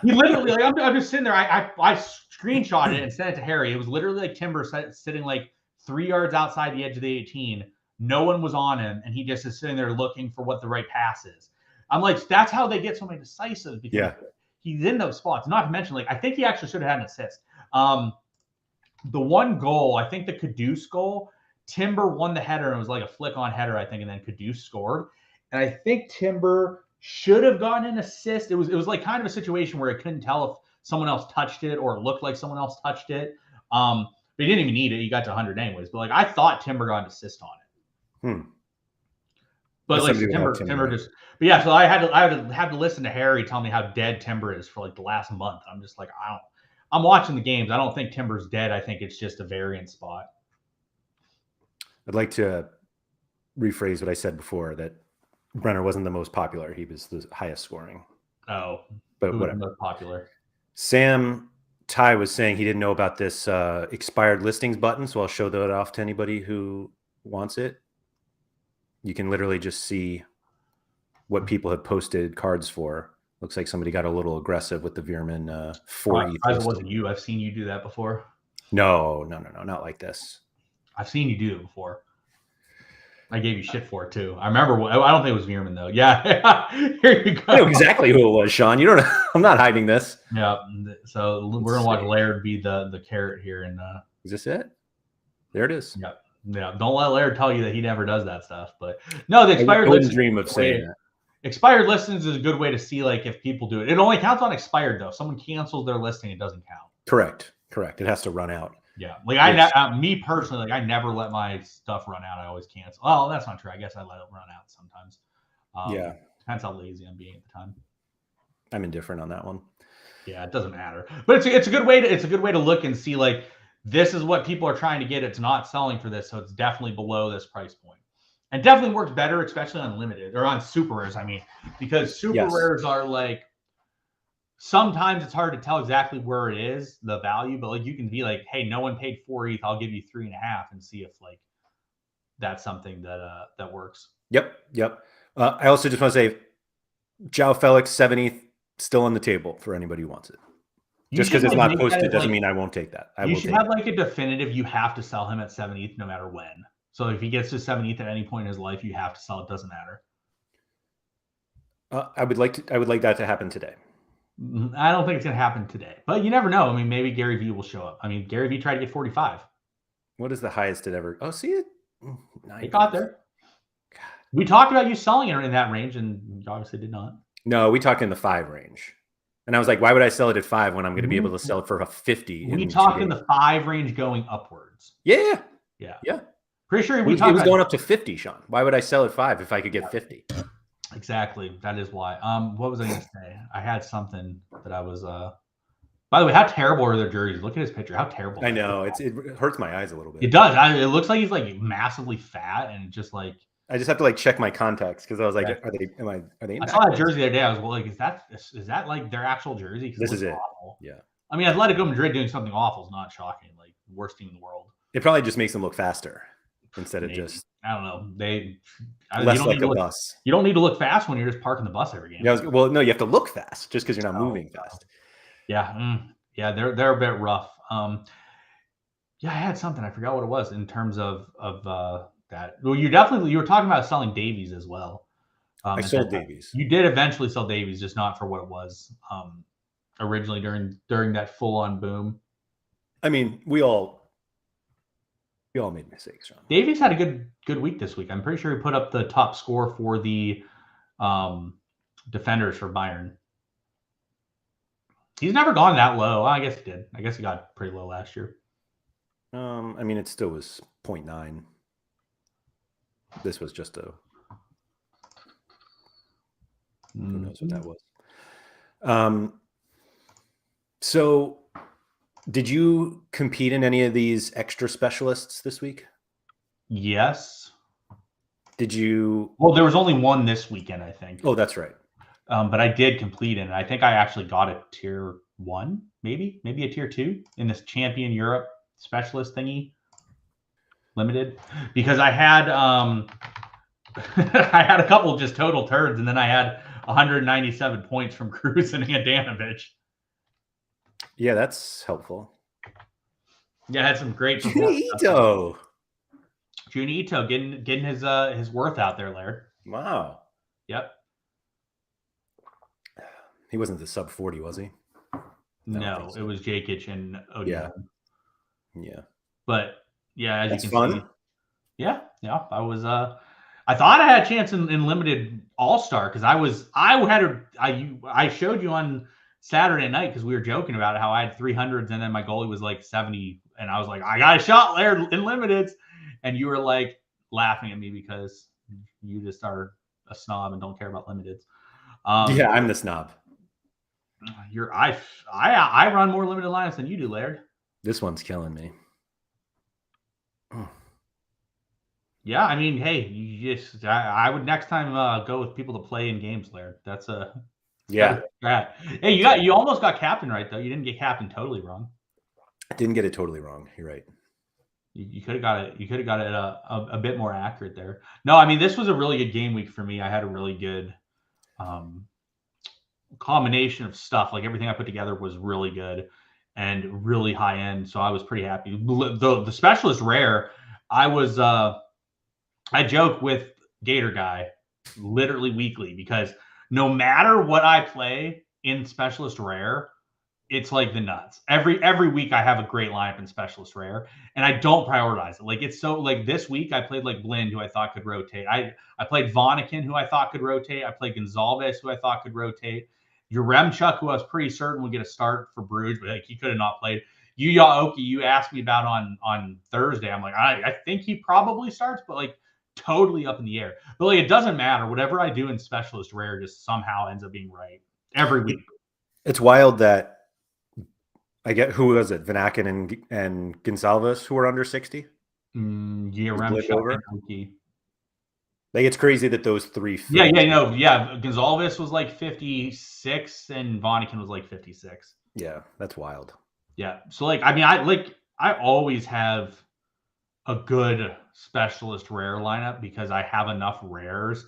literally, like, I'm just sitting there. I screenshot it and sent it to Harry. It was literally like Timber sitting like 3 yards outside the edge of the 18. No one was on him, and he just is sitting there looking for what the right pass is. I'm like, that's how they get so many decisive, because he's in those spots. Not to mention, like, I think he actually should have had an assist. The one goal, I think the Caduce goal, Timber won the header, and it was like a flick on header, I think, and then Caduce scored. And I think Timber should have gotten an assist. It was like kind of a situation where I couldn't tell if someone else touched it or it looked like someone else touched it. But he didn't even need it. He got to 100 anyways. But like, I thought Timber got an assist on it. But like Timber just, but yeah. So I had to listen to Harry tell me how dead Timber is for like the last month. I'm just like, I'm watching the games. I don't think Timber's dead. I think it's just a variant spot. I'd like to rephrase what I said before, that Brenner wasn't the most popular. He was the highest scoring. Oh, but whatever. Most popular. Sam Ty was saying he didn't know about this expired listings button, so I'll show that off to anybody who wants it. You can literally just see what people have posted cards for. Looks like somebody got a little aggressive with the Veerman 4 ETH. It wasn't you. I've seen you do that before. No, not like this. I've seen you do it before. I gave you shit for it too. I remember. I don't think it was Veerman though. Yeah, here you go. I know exactly who it was, Sean. You don't. I'm not hiding this. Yeah. So we're gonna watch Laird be the carrot here, and is this it? There it is. Yep. Yeah. Don't let Laird tell you that he never does that stuff. But no, the expired listings. Dream of saying that. Expired listings is a good way to see like if people do it. It only counts on expired though. If someone cancels their listing, it doesn't count. Correct. It has to run out. Yeah, like me personally, like I never let my stuff run out. I always cancel. Oh, that's not true. I guess I let it run out sometimes. Depends how lazy I'm being at the time. I'm indifferent on that one. Yeah, it doesn't matter. But it's a good way to look and see like this is what people are trying to get. It's not selling for this, so it's definitely below this price point, and definitely works better, especially on limited or on super rares. I mean, because super rares are like sometimes it's hard to tell exactly where it is, the value, but like you can be like, hey, no one paid 4 ETH, I'll give you 3.5 and see if like that's something that that works. Yep. I also just want to say, Joao Felix 7 ETH still on the table for anybody who wants it. Just because it's not posted doesn't mean I won't take that. You should have like a definitive, you have to sell him at 7 ETH no matter when. So if he gets to 7 ETH at any point in his life, you have to sell. It doesn't matter. I would like that to happen today. I don't think it's going to happen today, but you never know. I mean, maybe Gary Vee will show up. I mean, Gary Vee tried to get 45. What is the highest it ever? Oh, see it? It got there. God. We talked about you selling it in that range, and you obviously did not. No, we talked in the 5 range. And I was like, why would I sell it at 5 when I'm going to be able to sell it for a 50? We talked in the 5 range going upwards. Yeah. Pretty sure it was going up to 50, Sean. Why would I sell at 5 if I could get 50? Exactly. That is why. What was I going to say? I had something that I was. By the way, how terrible are their jerseys? Look at his picture. How terrible! I know it hurts my eyes a little bit. It does. It looks like he's like massively fat and just like. I just have to like check my contacts because I was like, are they? I saw that jersey the other day. I was like, is that like their actual jersey? This is it. Awful. Yeah. I mean, Atletico Madrid doing something awful is not shocking. Like worst team in the world. It probably just makes them look faster instead of just. I don't know. Less like a bus. You don't need to look fast when you're just parking the bus every game. Yeah. Well, no, you have to look fast just because you're not moving fast. Yeah. Yeah. They're a bit rough. Yeah, I had something. I forgot what it was in terms of that. Well, you were talking about selling Davies as well. I sold Davies. You did eventually sell Davies, just not for what it was originally during that full-on boom. I mean, we all made mistakes, Sean. Davies had a good week this week. I'm pretty sure he put up the top score for the defenders for Bayern. He's never gone that low. I guess he did. I guess he got pretty low last year. I mean, it still was 0.9. This was just a. Who knows what that was? So, did you compete in any of these extra specialists this week? Yes. Did you? Well, there was only one this weekend, I think. Oh, that's right. But I did complete it. And I think I actually got a tier 1, maybe a tier 2 in this Champion Europe specialist thingy limited, because I had I had a couple just total turds, and then I had 197 points from Cruz and Handanovic. Yeah, that's helpful. Yeah, I had some great Junito getting his worth out there, Laird. Wow. Yep. He wasn't the sub 40, was he? No, it was Jakic and Odion. Yeah. But yeah, as that's you can fun. see. Yeah. I was I thought I had a chance in limited all-star because I showed you on Saturday night because we were joking about how I had 300s and then my goalie was like 70 and I was like, I got a shot there in limiteds, and you were like laughing at me because you just are a snob and don't care about limiteds. Yeah, I'm the snob. I run more limited lineups than you do, Laird. This one's killing me. Yeah, I mean, hey, I would next time go with people to play in games, Laird. That's a Hey, you almost got captain right though. You didn't get captain totally wrong. I didn't get it totally wrong. You're right. You could have got it. You could have got it a bit more accurate there. No, I mean, this was a really good game week for me. I had a really good combination of stuff. Like everything I put together was really good and really high end. So I was pretty happy. The specialist rare, I joke with Gator Guy literally weekly because no matter what I play in specialist rare, it's like the nuts. Every week I have a great lineup in specialist rare, and I don't prioritize it. Like it's so like this week I played like Blind, who I thought could rotate. I played Vonnekin, who I thought could rotate. I played Gonzalez, who I thought could rotate. Yaremchuk, who I was pretty certain would get a start for Bruges, but like he could have not played. Yuya Oki, you asked me about on Thursday. I'm like, I think he probably starts, but like totally up in the air. But like it doesn't matter. Whatever I do in specialist rare just somehow ends up being right every week. It's wild that I get, who was it? Vanaken and Gonsalves, who were under 60? Yaremchuk and Oki. Like, it's crazy that those three. Yeah. Gonzalez was like 56 and Vonnegut was like 56. Yeah, that's wild. Yeah. So like, I mean, I always have a good specialist rare lineup because I have enough rares.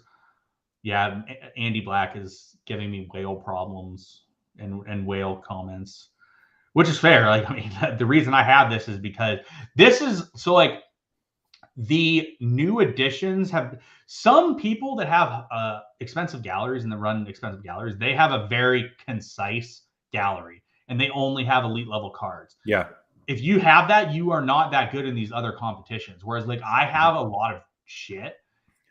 Yeah, Andy Black is giving me whale problems and whale comments, which is fair. Like, I mean, the reason I have this is because this is so like the new additions have some people that have expensive galleries and that run expensive galleries. They have a very concise gallery and they only have elite level cards. Yeah. If you have that, you are not that good in these other competitions. Whereas like I have a lot of shit.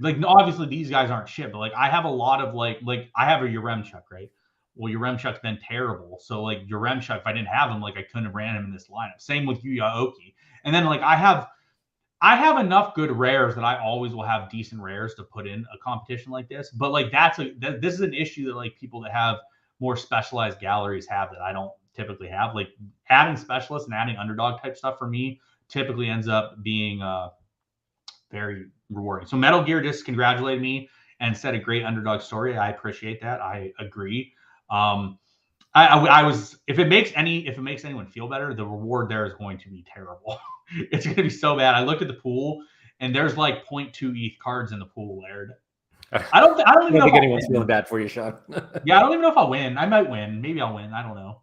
Like obviously these guys aren't shit, but like I have a lot of like I have a Yaremchuk, right? Well, Yaremchuk's been terrible. So like Yaremchuk, if I didn't have him, like I couldn't have ran him in this lineup. Same with Yuya Oki. And then like I have enough good rares that I always will have decent rares to put in a competition like this. But like this is an issue that like people that have more specialized galleries have that I don't typically have. Like adding specialists and adding underdog type stuff for me typically ends up being very rewarding. So Metal Gear just congratulated me and said a great underdog story. I appreciate that. I agree. I was if it makes anyone feel better, the reward there is going to be terrible. It's going to be so bad. I looked at the pool and there's like 0.2 ETH cards in the pool, Laird. I don't even know if anyone's feeling bad for you, Sean. Yeah, I don't even know if I'll win. I might win. Maybe I'll win. I don't know.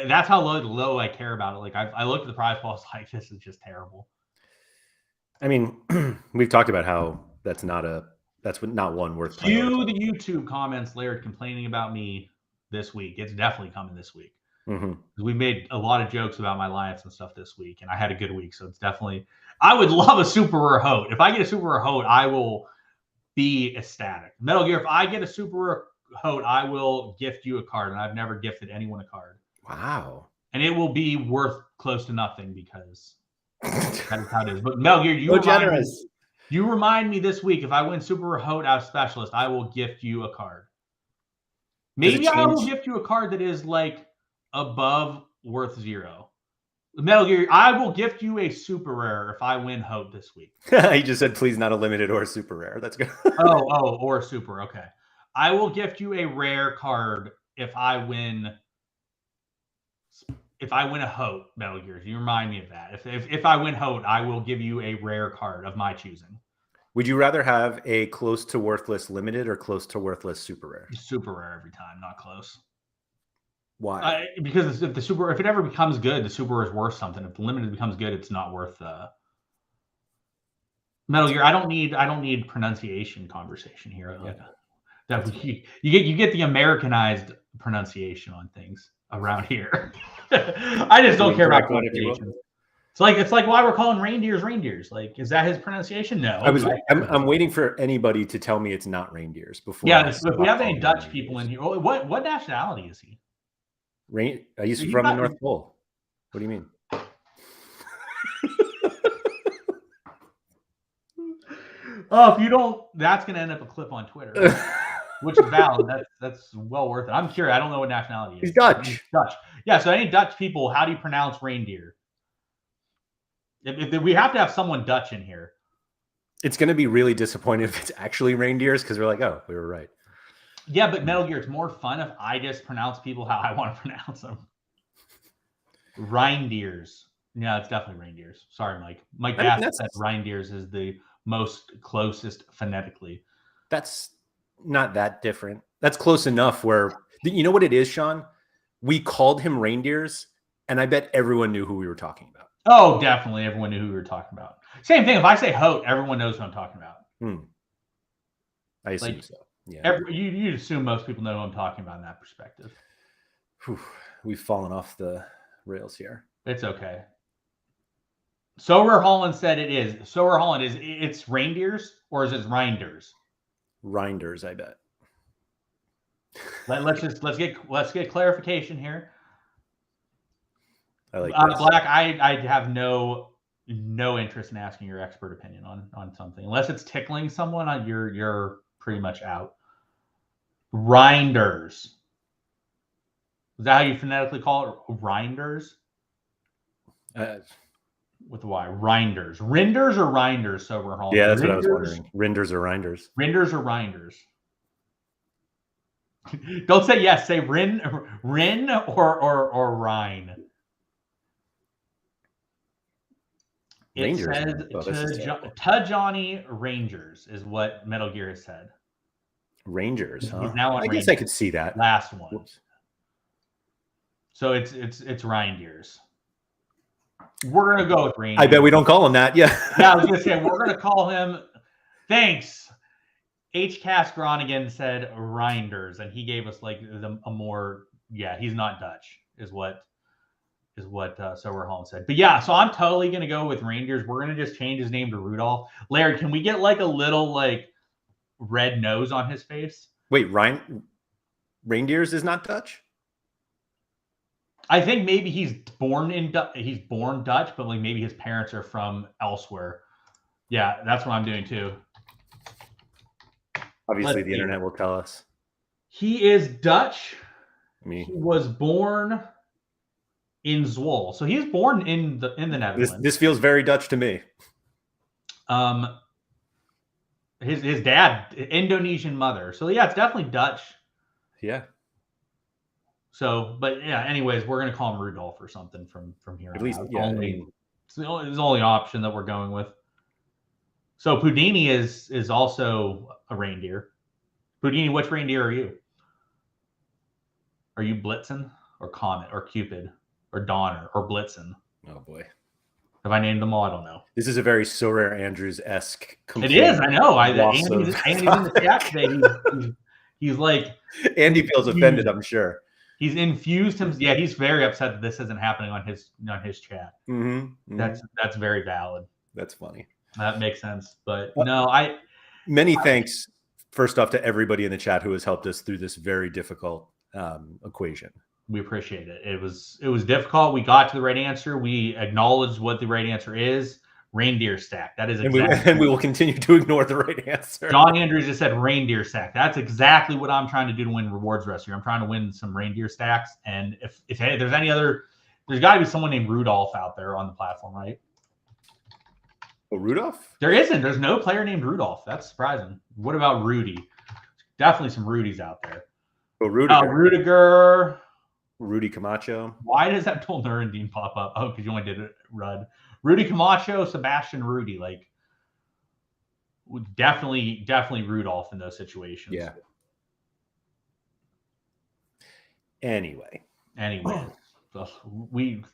That's how low I care about it. Like I looked at the prize pool, I was like, this is just terrible. I mean, we've talked about how that's not one worth. Cue the YouTube comments, Laird, complaining about me this week. It's definitely coming this week. Mm-hmm. We made a lot of jokes about my lineups and stuff this week, and I had a good week. So it's definitely. I would love a super rare Hote. If I get a super rare Hote, I will be ecstatic. Metal Gear, if I get a super rare Hote, I will gift you a card, and I've never gifted anyone a card. Wow. And it will be worth close to nothing because that's how it is. But Metal Gear, you remind me this week, if I win super rare Hote out of specialist, I will gift you a card. Maybe I will gift you a card that is like above worth 0. Metal Gear, I will gift you a super rare if I win Hope this week. He just said, please not a limited or super rare. That's good. or super. Okay. I will gift you a rare card if I win a Hope, Metal Gear. You remind me of that. If I win Hope, I will give you a rare card of my choosing. Would you rather have a close to worthless limited or close to worthless super rare? Super rare every time, not close. Why? Because if it ever becomes good, the super is worth something. If the limited becomes good, it's not worth Metal Gear. I don't need pronunciation conversation here. Yeah. You get the Americanized pronunciation on things around here. I just don't care about pronunciation. It's like why we're calling reindeers. Like, is that his pronunciation? No. I'm waiting for anybody to tell me it's not reindeers before. Yeah, if we have any Dutch people in here, what nationality is he? He's from the North Pole. What do you mean? Oh, if you don't, that's going to end up a clip on Twitter, which is valid. That's well worth it. I'm curious. I don't know what nationality he is. He's Dutch. Dutch. Yeah. So any Dutch people, how do you pronounce reindeer? If we have to have someone Dutch in here. It's going to be really disappointing if it's actually reindeers because we're like, oh, we were right. Yeah, but Metal Gear, it's more fun if I just pronounce people how I want to pronounce them. Reindeers. Yeah, it's definitely reindeers. Sorry, Mike. Mike Gass said reindeers is the most closest phonetically. That's not that different. That's close enough where, you know what it is, Sean? We called him reindeers, and I bet everyone knew who we were talking about. Oh, definitely. Everyone knew who we were talking about. Same thing. If I say Hote, everyone knows who I'm talking about. I assume so. Yeah. You assume most people know who I'm talking about in that perspective. Whew, we've fallen off the rails here. It's okay. Sorare Holland said it is. Sorare Holland it's reindeers or is it Reinders? Reinders, I bet. Let's get clarification here. I like Black. I have no interest in asking your expert opinion on something unless it's tickling someone. You're pretty much out. Reinders. Is that how you phonetically call it? Reinders? with Y. Reinders. Rinders or Reinders, so we're home. Yeah, that's what I was wondering. Rinders or Reinders? Rinders or Reinders? Don't say yes. Say Rin or Rhine. Rangers. It says to Johnny Rangers is what Metal Gear has said. Rangers, huh? He's now on I guess I could see that. Last one. Whoops. So it's Reindeers. We're gonna go with Reindeer. I bet we don't call him that. Yeah. Yeah, I was gonna say we're gonna call him. Thanks. H. Cass Groningen said Reinders, and he gave us like a more. Yeah, he's not Dutch, is what So We're Home said. But yeah, so I'm totally gonna go with Reindeers. We're gonna just change his name to Rudolph. Laird, can we get like a little like red nose on his face? Wait, Reindeers is not Dutch? I think maybe he's born Dutch, but like maybe his parents are from elsewhere. Yeah, that's what I'm doing too. Obviously, the internet will tell us. He is Dutch. He was born in Zwolle, so he's born in the Netherlands. This feels very Dutch to me. His dad, Indonesian mother. So yeah, it's definitely Dutch. Yeah. So, but yeah. Anyways, we're gonna call him Rudolph or something from here. At least, yeah. It's the only option that we're going with. So Pudini is also a reindeer. Pudini, which reindeer are you? Are you Blitzen or Comet or Cupid or Donner or Blitzen? Oh boy. Have I named them all? I don't know. This is a very Sorare Andrews-esque. It is. I know. Andy's in the chat today. He's like. Andy feels offended, I'm sure. He's infused him. Yeah, he's very upset that this isn't happening on his chat. Mm-hmm. That's very valid. That's funny. That makes sense. But many thanks first off to everybody in the chat who has helped us through this very difficult equation. We appreciate it. It was difficult. We got to the right answer. We acknowledged what the right answer is. Reindeer stack. That is exactly. And we will continue to ignore the right answer. John Andrews just said reindeer stack. That's exactly what I'm trying to do to win rewards rest year. I'm trying to win some reindeer stacks. And if there's any other, there's got to be someone named Rudolph out there on the platform, right? Oh, Rudolph? There isn't. There's no player named Rudolph. That's surprising. What about Rudy? Definitely some Rudys out there. Oh, Rudiger. Rudiger. Rudy Camacho. Why does that Abdul Nurendine pop up? Oh, because you only did it, Rudd. Rudy Camacho, Sebastian Rudy. Like, definitely Rudolph in those situations. Yeah. Anyway.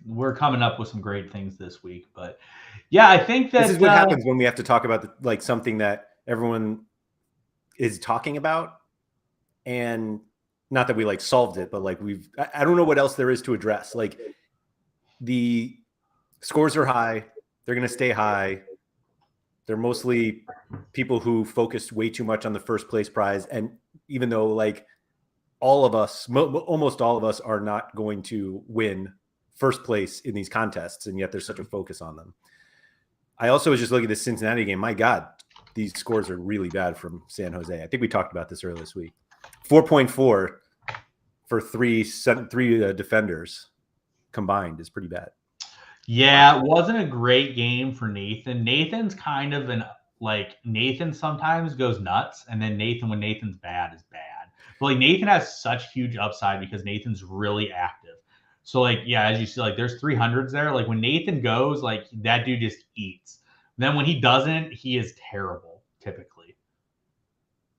We're coming up with some great things this week. But, yeah, I think that... This is what happens when we have to talk about, something that everyone is talking about. And... not that we solved it, but I don't know what else there is to address. The scores are high. They're going to stay high. They're mostly people who focused way too much on the first place prize. And even though all of us, almost all of us are not going to win first place in these contests. And yet there's such a focus on them. I also was just looking at the Cincinnati game. My God, these scores are really bad from San Jose. I think we talked about this earlier this week. 4.4 for three defenders combined is pretty bad. Yeah, it wasn't a great game for Nathan. Nathan's kind of Nathan sometimes goes nuts, and then when Nathan's bad is bad. But Nathan has such huge upside because Nathan's really active. So as you see, there's 300s there. When Nathan goes, that dude just eats. Then when he doesn't, he is terrible typically.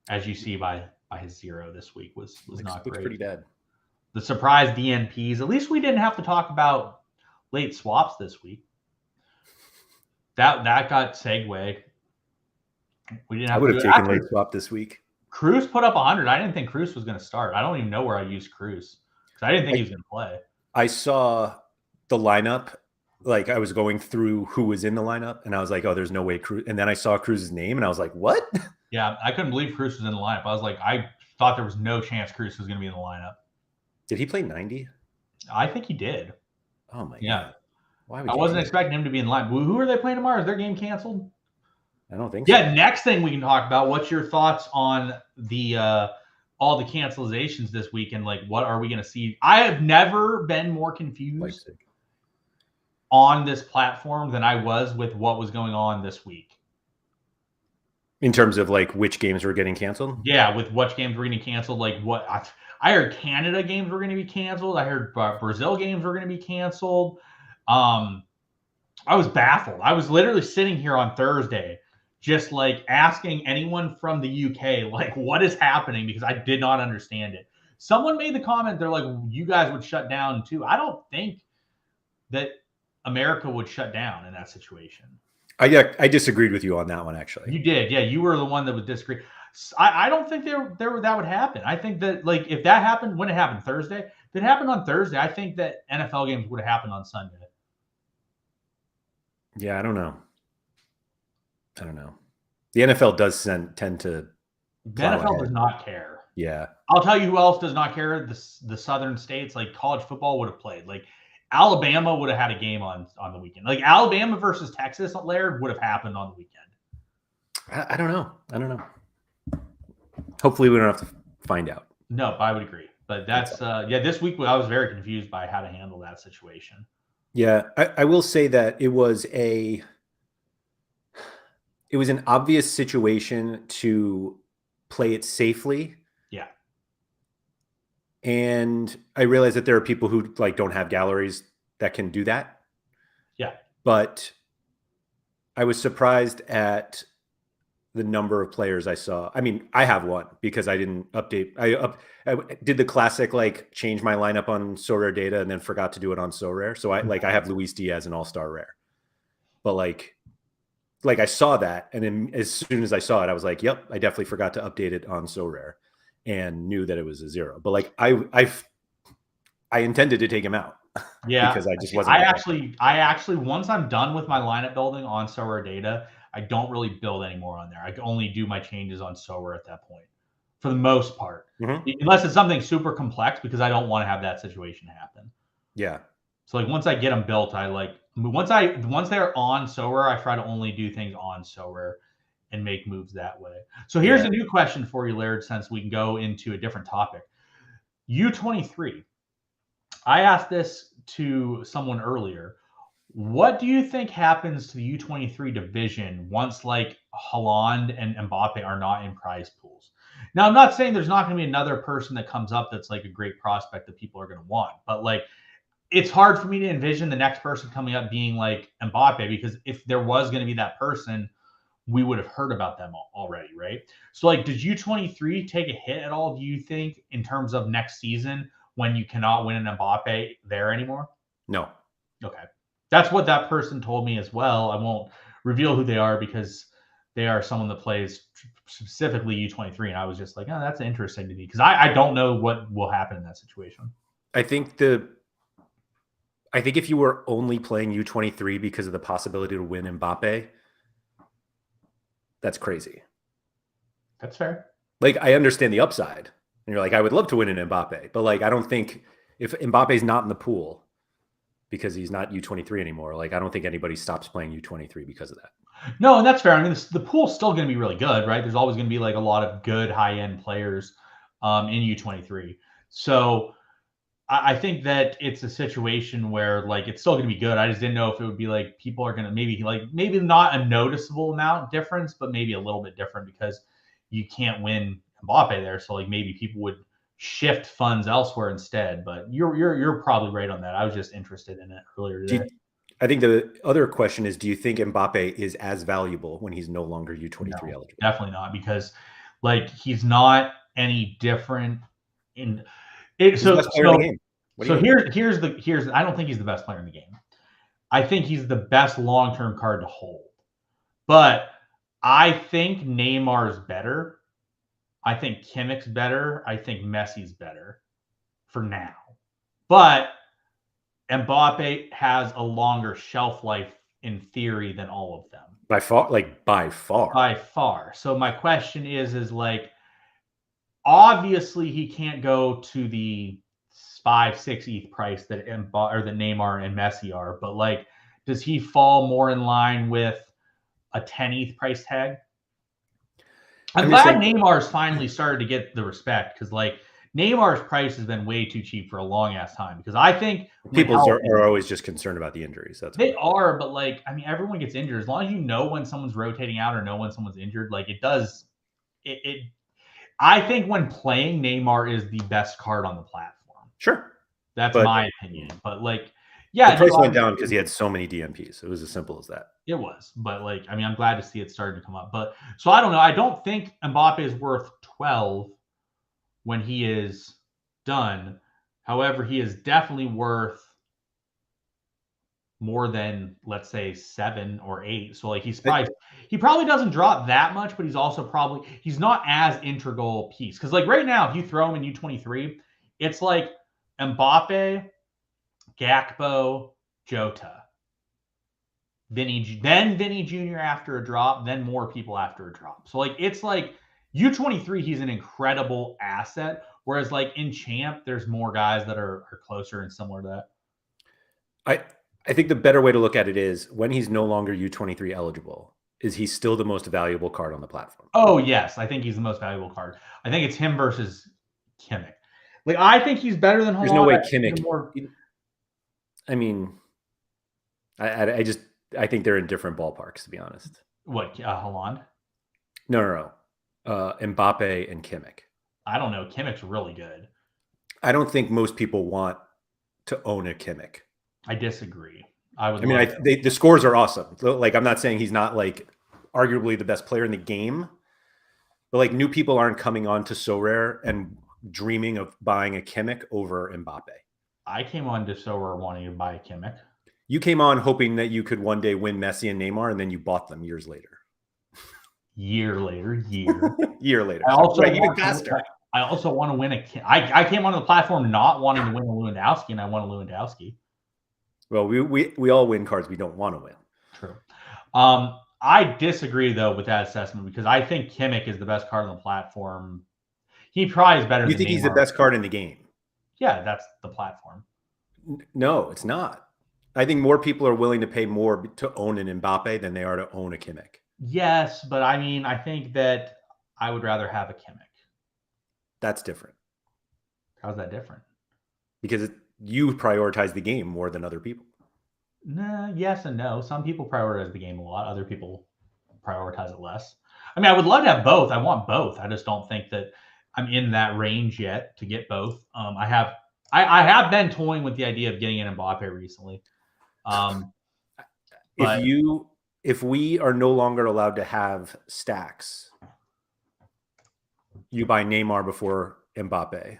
As you see by his 0 this week was not great. Pretty bad. The surprise DNPs. At least we didn't have to talk about late swaps this week. That got segue. We didn't have. I would have taken late swap this week. Cruz put up 100. I didn't think Cruz was going to start. I don't even know where I used Cruz because I didn't think he was going to play. I saw the lineup. I was going through who was in the lineup, and I was like, "Oh, there's no way Cruz." And then I saw Cruz's name, and I was like, "What?" Yeah, I couldn't believe Cruz was in the lineup. I was like, I thought there was no chance Cruz was going to be in the lineup. Did he play 90? I think he did. Oh my God. Why I wasn't expecting him to be in line. Who are they playing tomorrow? Is their game canceled? I don't think so. Yeah, next thing we can talk about, what's your thoughts on the all the cancelations this week and what are we going to see? I have never been more confused on this platform than I was with what was going on this week. In terms of like which games were getting canceled? Yeah, with which games were getting canceled. Like what I heard Canada games were going to be canceled. I heard Brazil games were going to be canceled. I was baffled. I was literally sitting here on Thursday just like asking anyone from the UK, like, what is happening? Because I did not understand it. Someone made the comment, they're like, you guys would shut down too. I don't think that America would shut down in that situation. I disagreed with you on that one, actually. You did. Yeah, you were the one that would disagree. I don't think that would happen. I think that, like, if that happened, when it happened Thursday, if it happened on Thursday, I think that NFL games would have happened on Sunday. Yeah, I don't know. The NFL does tend to. The NFL does not care. Yeah. I'll tell you who else does not care. The southern states, like college football, would have played. Like Alabama would have had a game on the weekend. Like Alabama versus Texas, Laird, would have happened on the weekend. I don't know. Hopefully, we don't have to find out. No, I would agree. But that's this week I was very confused by how to handle that situation. Yeah, I will say that it was an obvious situation to play it safely. Yeah. And I realize that there are people who like don't have galleries that can do that. Yeah. But I was surprised at the number of players I saw. I mean, I have one because I didn't update. I did the classic, like, change my lineup on SorareData and then forgot to do it on Sorare. So I have Luis Diaz an all-star rare. But like I saw that, and then as soon as I saw it, I was like, yep, I definitely forgot to update it on Sorare, and knew that it was a 0. But like I intended to take him out. Yeah, because I just wasn't. I actually once I'm done with my lineup building on SorareData, I don't really build anymore on there. I only do my changes on Sorare at that point, for the most part, unless it's something super complex, because I don't want to have that situation happen. Yeah. So like once I get them built, once they're on Sorare, I try to only do things on Sorare and make moves that way. So here's a new question for you, Laird, since we can go into a different topic. U23. I asked this to someone earlier. What do you think happens to the U23 division once like Haaland and Mbappe are not in prize pools? Now, I'm not saying there's not going to be another person that comes up that's like a great prospect that people are going to want, but like it's hard for me to envision the next person coming up being like Mbappe, because if there was going to be that person, we would have heard about them already, right? So like, does U23 take a hit at all, do you think, in terms of next season when you cannot win an Mbappe there anymore? No. Okay. That's what that person told me as well. I won't reveal who they are because they are someone that plays specifically U23. And I was just like, oh, that's interesting to me, because I don't know what will happen in that situation. I think if you were only playing U23 because of the possibility to win Mbappe, that's crazy. That's fair. Like, I understand the upside. And you're like, I would love to win an Mbappe. But like, I don't think if Mbappe's not in the pool because he's not U23 anymore, like, I don't think anybody stops playing U23 because of that. No, and that's fair. I mean, the pool's still going to be really good, right? There's always going to be like a lot of good high-end players in U23. So I think that it's a situation where like it's still going to be good. I just didn't know if it would be like people are going to maybe not a noticeable amount difference, but maybe a little bit different because you can't win Mbappe there. So like maybe people would shift funds elsewhere instead. But you're probably right on that. I was just interested in it earlier today. I think the other question is, do you think Mbappe is as valuable when he's no longer U23 eligible? Definitely not, because like he's not any different in it. So here's I don't think he's the best player in the game. I think he's the best long-term card to hold. But I think Neymar's better. I think Kimmich's better. I think Messi's better for now. But Mbappe has a longer shelf life in theory than all of them. By far. So my question is like, obviously he can't go to the 5-6 ETH price that Neymar and Messi are, but like, does he fall more in line with a 10 ETH price tag? I'm glad Neymar's finally started to get the respect, because like Neymar's price has been way too cheap for a long ass time because I think people are always just concerned about the injuries. They are, but like, I mean, everyone gets injured. As long as you know when someone's rotating out or know when someone's injured, like it does. I think when playing, Neymar is the best card on the platform. Sure, that's my opinion. But like, yeah, the price went down because he had so many DMPs. It was as simple as that. It was, but like, I mean, I'm glad to see it starting to come up. But so I don't know. I don't think Mbappe is worth 12 when he is done. However, he is definitely worth more than, let's say, 7 or 8. So like he probably doesn't drop that much, but he's not as integral piece. Because like right now, if you throw him in U23, it's like Mbappe, Gakpo, Jota. Vinny Jr. after a drop, then more people after a drop. So like it's like U23, he's an incredible asset. Whereas like in Champ, there's more guys that are closer and similar to that. I think the better way to look at it is when he's no longer U23 eligible, is he still the most valuable card on the platform? Oh yes, I think he's the most valuable card. I think it's him versus Kimmich. Like I think he's better than Haaland. There's no way Kimmich. I mean, I think they're in different ballparks, to be honest. What, Haaland? No. Mbappe and Kimmich. I don't know. Kimmich's really good. I don't think most people want to own a Kimmich. I disagree. The scores are awesome. Like, I'm not saying he's not like arguably the best player in the game, but like new people aren't coming on to Sorare and dreaming of buying a Kimmich over Mbappe. I came on to Sorare wanting to buy a Kimmich. You came on hoping that you could one day win Messi and Neymar, and then you bought them years later. Year later. I also want to win I came onto the platform not wanting to win a Lewandowski, and I won a Lewandowski. Well, we all win cards we don't want to win. True. I disagree though with that assessment because I think Kimmich is the best card on the platform. He probably is better. You think he's the best card in the game? Yeah, that's the platform. No, it's not. I think more people are willing to pay more to own an Mbappe than they are to own a Kimmich. Yes, but I mean, I think that I would rather have a Kimmich. That's different. How's that different? Because you prioritize the game more than other people. Nah, yes and no. Some people prioritize the game a lot. Other people prioritize it less. I mean, I would love to have both. I want both. I just don't think that I'm in that range yet to get both. I have been toying with the idea of getting an Mbappe recently. If we are no longer allowed to have stacks, you buy Neymar before Mbappe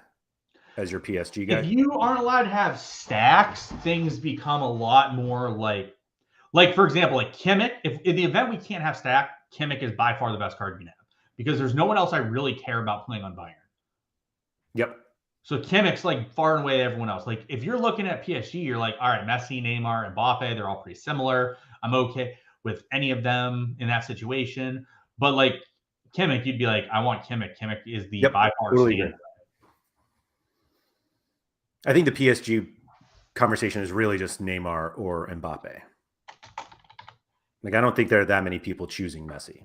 as your PSG guy. If you aren't allowed to have stacks, things become a lot more like for example, like Kimmich. If in the event we can't have stack, Kimmich is by far the best card you can have because there's no one else I really care about playing on Bayern. Yep. So Kimmich's like far and away everyone else. Like if you're looking at PSG, you're like, all right, Messi, Neymar, Mbappe, they're all pretty similar. I'm okay with any of them in that situation. But like Kimmich, you'd be like, I want Kimmich. Kimmich is the by far standard. I think the PSG conversation is really just Neymar or Mbappe. Like, I don't think there are that many people choosing Messi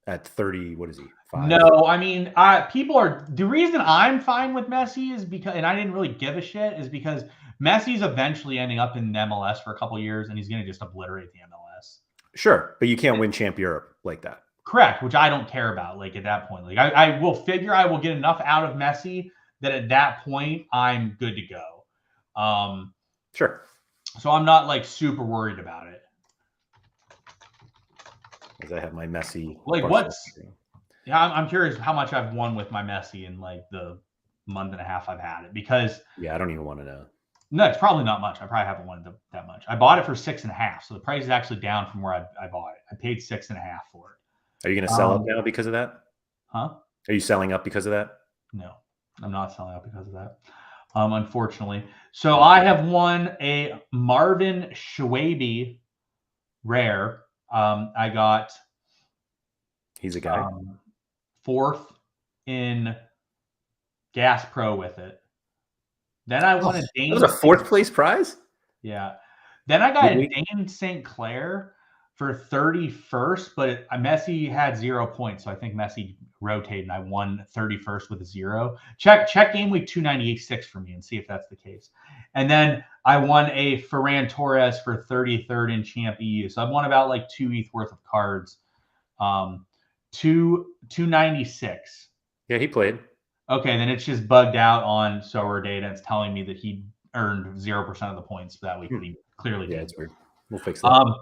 at 30. What is he? 5? No, I mean, people are. The reason I'm fine with Messi is because, and I didn't really give a shit, is because Messi's eventually ending up in MLS for a couple of years, and he's going to just obliterate the MLS. Sure, but you can't win Champ Europe like that. Correct, which I don't care about. Like at that point, like I will figure I will get enough out of Messi that at that point I'm good to go. Sure. So I'm not like super worried about it. As I have my Messi. Like yeah, I'm curious how much I've won with my Messi in like the month and a half I've had it because. Yeah, I don't even want to know. No, it's probably not much. I probably haven't won that much. I bought it for 6.5, so the price is actually down from where I bought it. I paid 6.5 for it. Are you going to sell up now because of that? Huh? Are you selling up because of that? No, I'm not selling up because of that. Unfortunately. So I have won a Marvin Schwabe rare. I got. He's a guy. 4th in Gas Pro with it. Then I won a Dane. That was a 4th place prize? Yeah. Then I got a Dane St. Clair for 31st, but Messi had 0 points, so I think Messi rotate, and I won 31st with a 0. Check game week 296 for me and see if that's the case. And then I won a Ferran Torres for 33rd in Champ EU. So I've won about like 2 ETH worth of cards. 296. Yeah, he played. Okay, then it's just bugged out on SorareData. It's telling me that he earned 0% of the points that week, but he clearly did. It's weird. We'll fix that.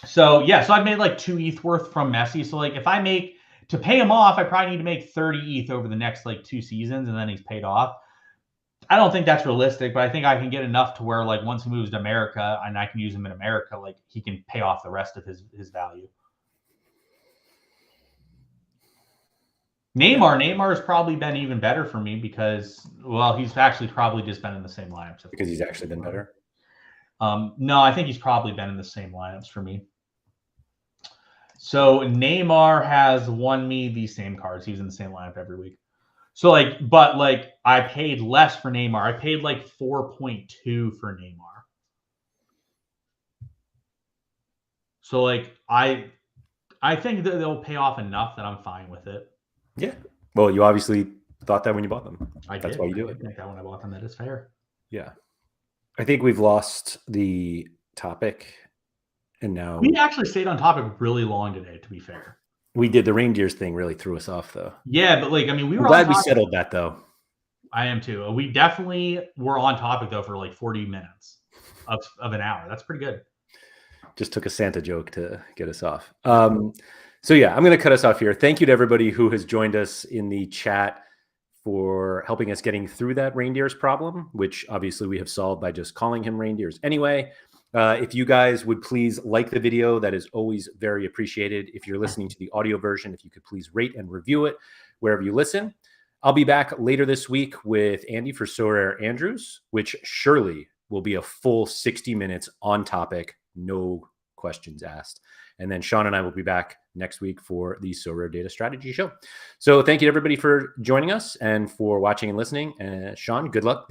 So I've made like 2 ETH worth from Messi. So like if I make, to pay him off, I probably need to make 30 ETH over the next like 2 seasons, and then he's paid off. I don't think that's realistic, but I think I can get enough to where like once he moves to America and I can use him in America, like he can pay off the rest of his value. Neymar has probably been even better for me because, well, he's actually probably just been in the same lineups. Because he's actually been better? No, I think he's probably been in the same lineups for me. So Neymar has won me these same cards. He's in the same lineup every week. So like, but like I paid less for Neymar. I paid like 4.2 for Neymar. So like I think that they'll pay off enough that I'm fine with it. Yeah. Well, you obviously thought that when you bought them. That's why you do it. I think that when I bought them, that is fair. Yeah. I think we've lost the topic, and now we actually stayed on topic really long today, to be fair. We did. The Reindeers thing really threw us off, though. Yeah, but like, I mean, I'm glad we settled that, though. I am too. We definitely were on topic, though, for like 40 minutes of an hour. That's pretty good. Just took a Santa joke to get us off. So yeah, I'm going to cut us off here. Thank you to everybody who has joined us in the chat for helping us getting through that Reindeers problem, which obviously we have solved by just calling him Reindeers anyway. If you guys would please like the video, that is always very appreciated. If you're listening to the audio version, if you could please rate and review it wherever you listen. I'll be back later this week with Andy for Sorare Andrews, which surely will be a full 60 minutes on topic, no questions asked. And then Sean and I will be back next week for the SorareData Strategy Show. So thank you to everybody for joining us and for watching and listening. Sean, good luck.